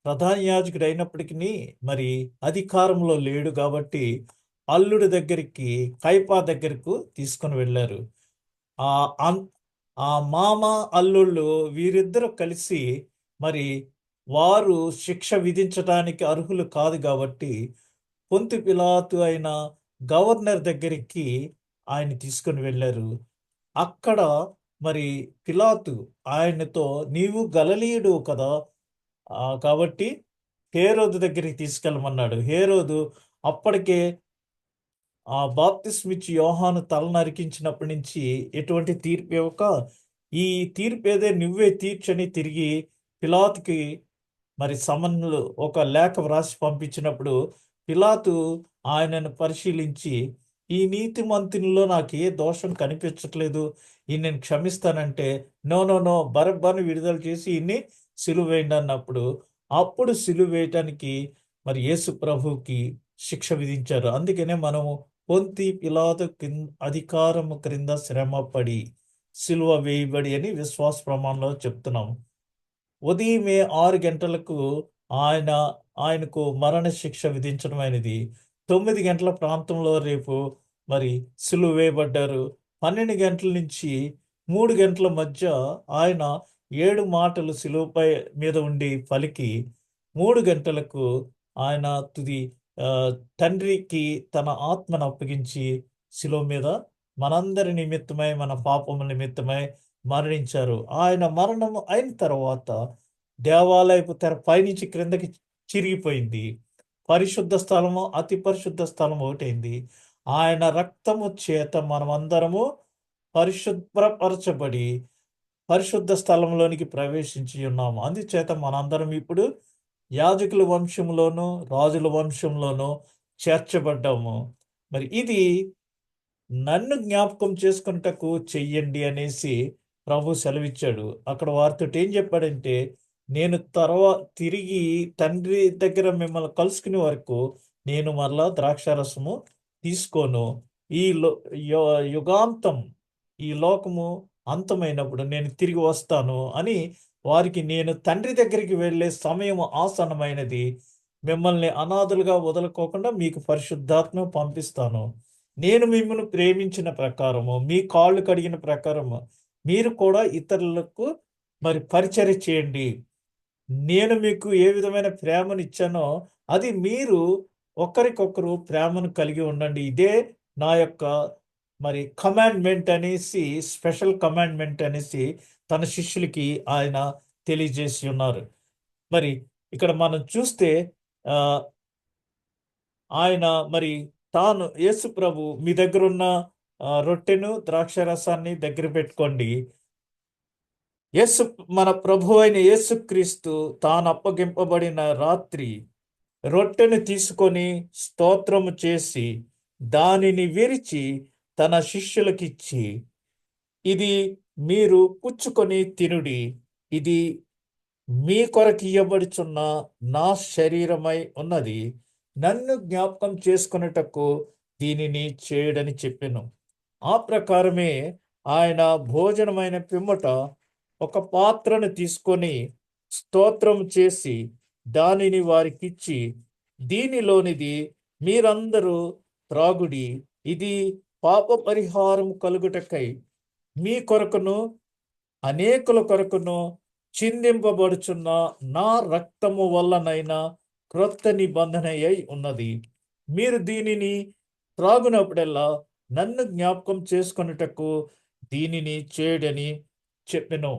ప్రధాన యాజకుడు అయినప్పటికీ మరి అధికారంలో లేడు కాబట్టి అల్లుడి దగ్గరికి, కైపా దగ్గరకు తీసుకొని వెళ్ళారు. ఆ అన్- ఆ మామ అల్లుళ్ళు వీరిద్దరూ కలిసి మరి వారు శిక్ష విధించడానికి అర్హులు కాదు కాబట్టి పొంతి పిలాతు అయిన గవర్నర్ దగ్గరికి ఆయన తీసుకొని వెళ్ళారు. అక్కడ మరి పిలాతు ఆయనతో నీవు గలిలయుడు కదా, కాబట్టి హేరోదు దగ్గరికి తీసుకెళ్ళమన్నాడు. హేరోదు అప్పటికే ఆ బాప్తిస్మిచ్చి యోహాను తల నరికించినప్పటి నుంచి ఎటువంటి తీర్పు ఇవ్వక ఈ తీర్పు ఏదే నువ్వే తీర్చని తిరిగి పిలాతుకి మరి సమన్లు ఒక లేఖ వ్రాసి పంపించినప్పుడు పిలాతు ఆయనను పరిశీలించి ఈ నీతిమంతునిలో నాకు ఏ దోషం కనిపించట్లేదు, ఈ నేను క్షమిస్తానంటే నో నో నో బరబ్బను విడుదల చేసి ఈయన్ని సిలువ వేయండి అన్నప్పుడు అప్పుడు సిలువ వేయటానికి మరి యేసు ప్రభువుకి శిక్ష విధించారు. అందుకనే మనము పొంతి పిలాతు అధికారము క్రింద శ్రమపడి సిలువ వేయబడి అని విశ్వాస ప్రమాణంలో చెప్తున్నాం. ఉదయమే 6 గంటలకు ఆయనకు మరణ శిక్ష విధించడం అనేది 9 గంటల ప్రాంతంలో రేపు మరి సిలువ వేయబడ్డారు. 12 గంటల నుంచి 3 గంటల మధ్య ఆయన 7 మాటలు సిలువపై మీద ఉండి పలికి 3 గంటలకు ఆయన ఆ, తండ్రికి తన ఆత్మను అప్పగించి శిలువ మీద మనందరి నిమిత్తమై మన పాపముల నిమిత్తమై మరణించారు. ఆయన మరణం అయిన తర్వాత దేవాలయపు తెర పైనుంచి క్రిందకి చిరిగిపోయింది. పరిశుద్ధ స్థలము అతి పరిశుద్ధ స్థలం ఒకటైంది. ఆయన రక్తము చేత మనమందరము పరిశుభ్రపరచబడి పరిశుద్ధ స్థలంలోనికి ప్రవేశించి ఉన్నాము. అందుచేత మనందరం ఇప్పుడు యాజకుల వంశంలోను రాజుల వంశంలోను చేర్చబడ్డాము. మరి ఇది నన్ను జ్ఞాపకం చేసుకున్నటకు చెయ్యండి అనేసి ప్రభు సెలవిచ్చాడు. అక్కడ వారితో ఏం చెప్పాడంటే నేను తిరిగి తండ్రి దగ్గర మిమ్మల్ని కలుసుకునే వరకు నేను మరలా ద్రాక్షారసము తీసుకోను. ఈ యుగాంతం ఈ లోకము అంతమైనప్పుడు నేను తిరిగి వస్తాను అని వారికి నేను తండ్రి దగ్గరికి వెళ్ళే సమయం ఆసన్నమైనది, మిమ్మల్ని అనాథులుగా వదులుకోకుండా మీకు పరిశుద్ధాత్మ పంపిస్తాను. నేను మిమ్మల్ని ప్రేమించిన ప్రకారము మీ కాళ్ళు కడిగిన ప్రకారము మీరు కూడా ఇతరులకు మరి పరిచర్య చేయండి. నేను మీకు ఏ విధమైన ప్రేమను ఇచ్చానో అది మీరు ఒకరికొకరు ప్రేమను కలిగి ఉండండి. ఇదే నా యొక్క మరి కమాండ్మెంట్ అనేసి, స్పెషల్ కమాండ్మెంట్ అనేసి తన శిష్యులకి ఆయన తెలియజేసి ఉన్నారు. మరి ఇక్కడ మనం చూస్తే ఆ ఆయన మరి తాను యేసు ప్రభు మీ దగ్గర ఉన్న రొట్టెను ద్రాక్షరసాన్ని దగ్గర పెట్టుకోండి. మన ప్రభు అయిన యేసుక్రీస్తు తాను అప్పగింపబడిన రాత్రి రొట్టెను తీసుకొని స్తోత్రము చేసి దానిని విరిచి తన శిష్యులకిచ్చి ఇది మీరు పుచ్చుకొని తినుడి, ఇది మీ కొరకు ఇయ్యబడుచున్న నా శరీరమై ఉన్నది, నన్ను జ్ఞాపకం చేసుకున్నటకు దీనిని చేయడని చెప్పెను. ఆ ప్రకారమే ఆయన భోజనమైన పిమ్మట ఒక పాత్రను తీసుకొని స్తోత్రం చేసి దానిని వారికిచ్చి దీనిలోనిది మీరందరూ త్రాగుడి, ఇది పాప పరిహారం కలుగుటకై మీ కొరకును అనేకుల కొరకును చిందింపబడుచున్న నా రక్తము వల్లనైనా క్రొత్త నిబంధన అయి ఉన్నది. మీరు దీనిని త్రాగునప్పుడల్లా నన్ను జ్ఞాపకం చేసుకొనుటకు దీనిని చేయడని చెప్పెను.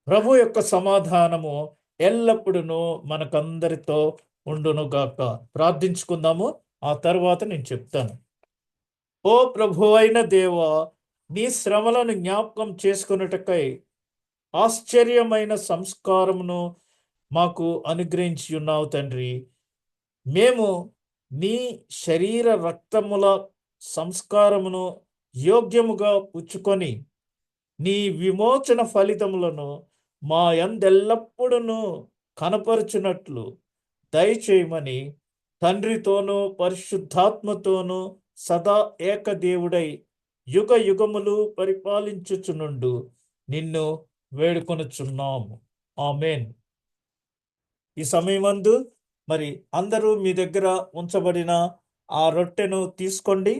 ప్రభు యొక్క సమాధానము ఎల్లప్పుడూ మనకందరితో ఉండునుగాక. ప్రార్థించుకుందాము, ఆ తర్వాత నేను చెప్తాను. ఓ ప్రభు అయిన దేవా, నీ శ్రమలను జ్ఞాపకం చేసుకొనుటకై ఆశ్చర్యమైన సంస్కారమును మాకు అనుగ్రహించి ఉన్నావు తండ్రి. మేము నీ శరీర రక్తముల సంస్కారమును యోగ్యముగా పుచ్చుకొని నీ విమోచన ఫలితములను మా యందెల్లప్పుడూ కనపరుచున్నట్లు దయచేయమని తండ్రితోనూ పరిశుద్ధాత్మతోనూ సదా ఏకదేవుడై యుగ యుగములు పరిపాలించుచునుండు నిన్ను వేడుకొనుచున్నాము. ఆమేన్. ఈ సమయమందు మరి అందరూ మీ దగ్గర ఉంచబడిన ఆ రొట్టెను తీసుకోండి,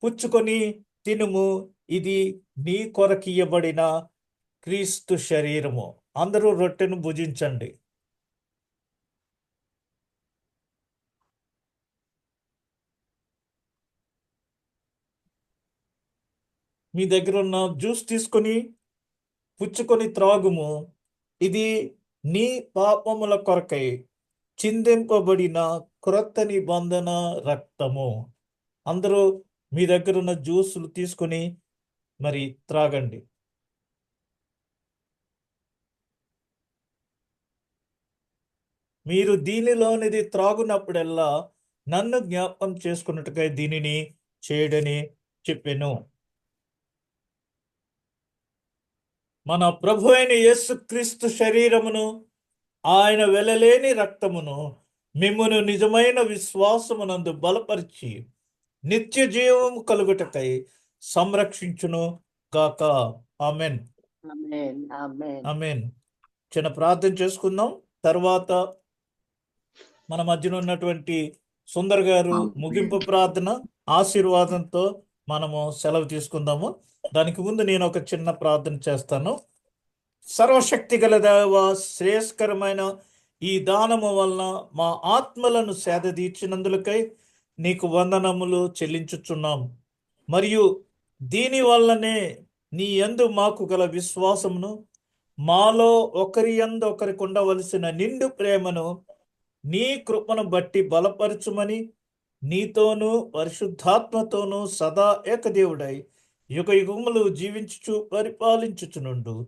పుచ్చుకొని తినుము. ఇది నీ కొరకియ్యబడిన క్రీస్తు శరీరము. అందరూ రొట్టెను భుజించండి. మీ దగ్గర ఉన్న జ్యూస్ తీసుకొని పుచ్చుకొని త్రాగుము. ఇది నీ పాపముల కొరకై చిందింపబడిన క్రొత్త నిబంధన రక్తము. అందరూ మీ దగ్గర ఉన్న జ్యూసులు తీసుకొని మరి త్రాగండి. మీరు దీనిలోనిది త్రాగునప్పుడల్లా నన్ను జ్ఞాపకం చేసుకున్నట్టుగా దీనిని చేయడని చెప్పెను. మన ప్రభు అయిన యేసుక్రీస్తు శరీరమును ఆయన వెలలేని రక్తమును మిమ్మును నిజమైన విశ్వాసమునందు బలపరిచి నిత్య జీవము కలుగుటకై సంరక్షించును గాక. ఆమెన్. ఆమేన్. ఆమేన్. ఆమెన్. చిన్న ప్రార్థన చేసుకుందాం. తర్వాత మన మధ్యన ఉన్నటువంటి సుందర్ గారు ముగింపు ప్రార్థన ఆశీర్వాదంతో మనము సెలవు తీసుకుందాము. దానికి ముందు నేను ఒక చిన్న ప్రార్థన చేస్తాను. సర్వశక్తి గల దేవా, శ్రేయస్కరమైన ఈ దానము వలన మా ఆత్మలను సేదతీర్చినందులకై నీకు వందనములు చెల్లించుచున్నాం. మరియు దీని వల్లనే నీ యందు మాకు గల విశ్వాసమును, మాలో ఒకరి యందు ఒకరికి ఉండవలసిన నిండు ప్రేమను నీ కృపను బట్టి బలపరచుమని నీతోనూ పరిశుద్ధాత్మతోనూ సదా ఏకదేవుడై యుగ యుగములు జీవించుచు పరిపాలించుచునుండు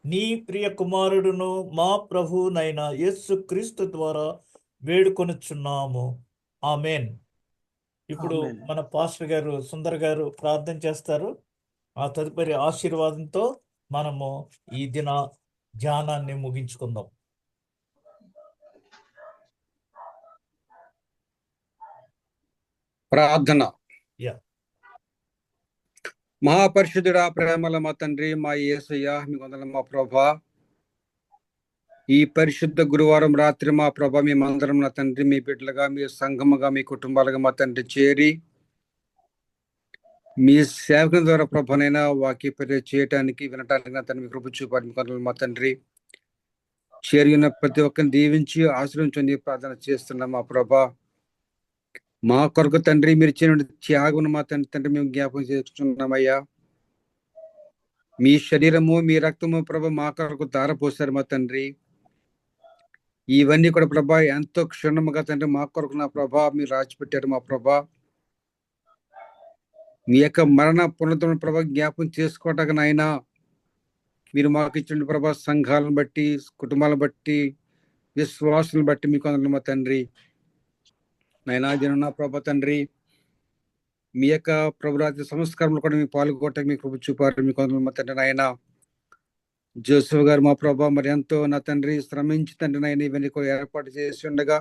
నీ ప్రియ కుమారుడును మా ప్రభువునైన యేసు క్రీస్తు ద్వారా వేడుకొనుచున్నాము. ఆమెన్. ఇప్పుడు మన పాస్టర్ గారు సుందర్ గారు ప్రార్థన చేస్తారు. ఆ తదుపరి ఆశీర్వాదంతో మనము ఈ దిన ధ్యానాన్ని ముగించుకుందాం. ప్రార్థన. యా. మహాపరిశుద్ధుడా, ప్రేమల మా తండ్రి, మా యేసయ్య, మీ వందనాలు మా ప్రభా. ఈ పరిశుద్ధ గురువారం రాత్రి మా ప్రభా మేమందరం నా తండ్రి మీ బిడ్డలుగా, మీ సంఘముగా, మీ కుటుంబాలుగా మా తండ్రి చేరి మీ సేవకుల ద్వారా ప్రభనైనా వాక్య పరిచయం చేయటానికి వినటానికి నా తండ్రి మీ కృప చూపాలి. మీ వందనాలు మా తండ్రి. చేరి ఉన్న ప్రతి ఒక్కరిని దీవించి ఆశ్రయించండి ప్రార్థన చేస్తున్నాం మా ప్రభా. మా కొరకు తండ్రి మీరు ఇచ్చిన త్యాగం మా తండ్రి మేము జ్ఞాపకం చేసుకున్నామయ్యా. మీ శరీరము మీ రక్తము ప్రభ మా కొరకు ధారపోసారు మా తండ్రి. ఇవన్నీ కూడా ప్రభా ఎంతో క్షుణ్ణముగా తండ్రి మా కొరకు నా ప్రభా మీరు రాచిపెట్టారు మా ప్రభా. మీ యొక్క మరణ పునరుద్ధరణ ప్రభా జ్ఞాపకం చేసుకోవటానికి నాయన మీరు మాకు ఇచ్చిన ప్రభా సంఘాలను బట్టి, కుటుంబాలను బట్టి, విశ్వాసాలను బట్టి మీకు వందనాలు మా తండ్రి. నైనా దిన ప్రభా తండ్రి మీ యొక్క ప్రభురాత్రి సంస్కారంలో కూడా మీ పాల్గొట్టక మీ కృప చూపారు. మీకు వందనాలు మా తండ్రి. నాయన జోసెఫ్ గారు మా ప్రభా మరి ఎంతో నా తండ్రి శ్రమించి తండ్రి నాయన ఇవన్నీ కూడా ఏర్పాటు చేసి ఉండగా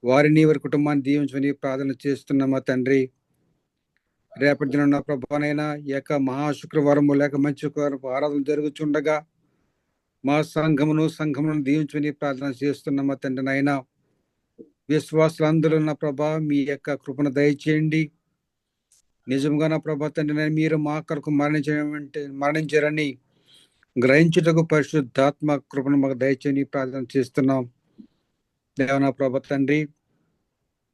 వారిని వారి కుటుంబాన్ని దీవించమని ప్రార్థన చేస్తున్నా మా తండ్రి. రేపటి దిన నా ప్రభానైనా ఈ యొక్క మహాశుక్రవారము లేక మంచి శుక్రవారం ఆరాధన జరుగుతుండగా మా సంఘమును దీవించమని ప్రార్థన చేస్తున్నా మా తండ్రి. నాయన విశ్వాసులందరూ నా ప్రభా మీ యొక్క కృపను దయచేయండి. నిజంగా నా ప్రభా తండ్రి మీరు మా కొరకు మరణించారని గ్రహించుటకు పరిశుద్ధాత్మ కృపను మాకు దయచేయని ప్రార్థన చేస్తున్నాం. దేవ నా ప్రభా తండ్రి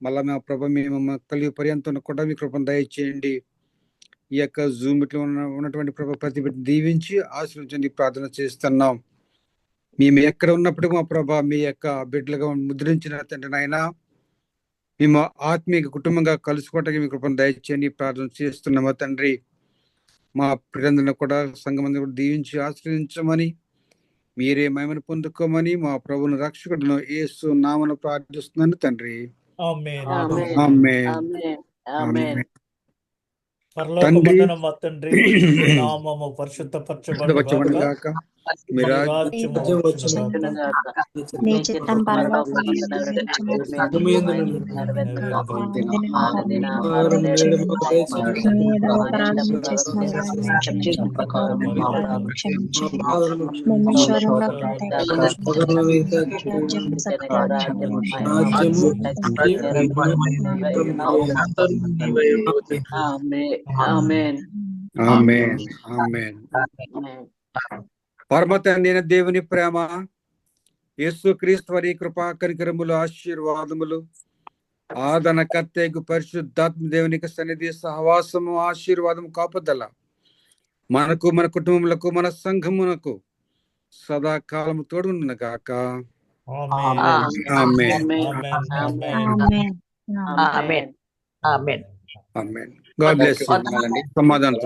మళ్ళా మా ప్రభా మేము కలిగి పర్యంతం కూడా మీ కృపను దయచేయండి. ఈ యొక్క జూమ్ ఇట్లో ఉన్నటువంటి ప్రభా ప్రతి బిడ్డ దీవించి ఆశీర్వదించండి ప్రార్థన చేస్తున్నాం. మేము ఎక్కడ ఉన్నప్పుడు మా ప్రభా మీ యొక్క బిడ్డలుగా ముద్రించిన తండ్రి నాయన మేము ఆత్మీయ కుటుంబంగా కలుసుకోవటానికి మీ కృపను దయచేయండి ప్రార్థన చేస్తున్నామా తండ్రి. మా ప్రియులందరినీ కూడా సంఘమందరూ కూడా దీవించి ఆశ్రయించమని మీరే మహిమను పొందుకోమని మా ప్రభువును రక్షకుడును యేసు నామమున ప్రార్థిస్తున్నాను తండ్రి. ఆమేన్. ఆమేన్. ఆమేన్. ఆమేన్. ఆమేన్. పరలోకమందున మా తండ్రి నీ నామము పరిశుద్ధపరచబడును గాక. మీ నీ రాజ్యం రాజ్యము వచ్చును గాక. నీ చిత్తం పరలోకమందు నెరవేర్చున్నట్లు ఏదో అపరాధం చేసిన వారిని క్షమించిన ప్రకారం మా అపరాధం క్షమించండి. మమ్ము శోధనలో ఆమేన్. ఆమేన్ ఆమేన్. Amen. పరమ తండ్రి అయిన దేవుని ప్రేమ, యేసుక్రీస్తు వారి కృపా కనికరములు, ఆశీర్వాదములు, ఆదరణకర్తకు పరిశుద్ధాత్మ దేవునికి సన్నిధి, సహవాసము, ఆశీర్వాదం, కాపుదల మనకు, మన కుటుంబములకు, మన సంఘమునకు సదాకాలము తోడును గాక. ఆమేన్. ఆమేన్ ఆమేన్. ఆమేన్. ఆమేన్. Amen. Amen. Amen. God bless you. సమాధానం.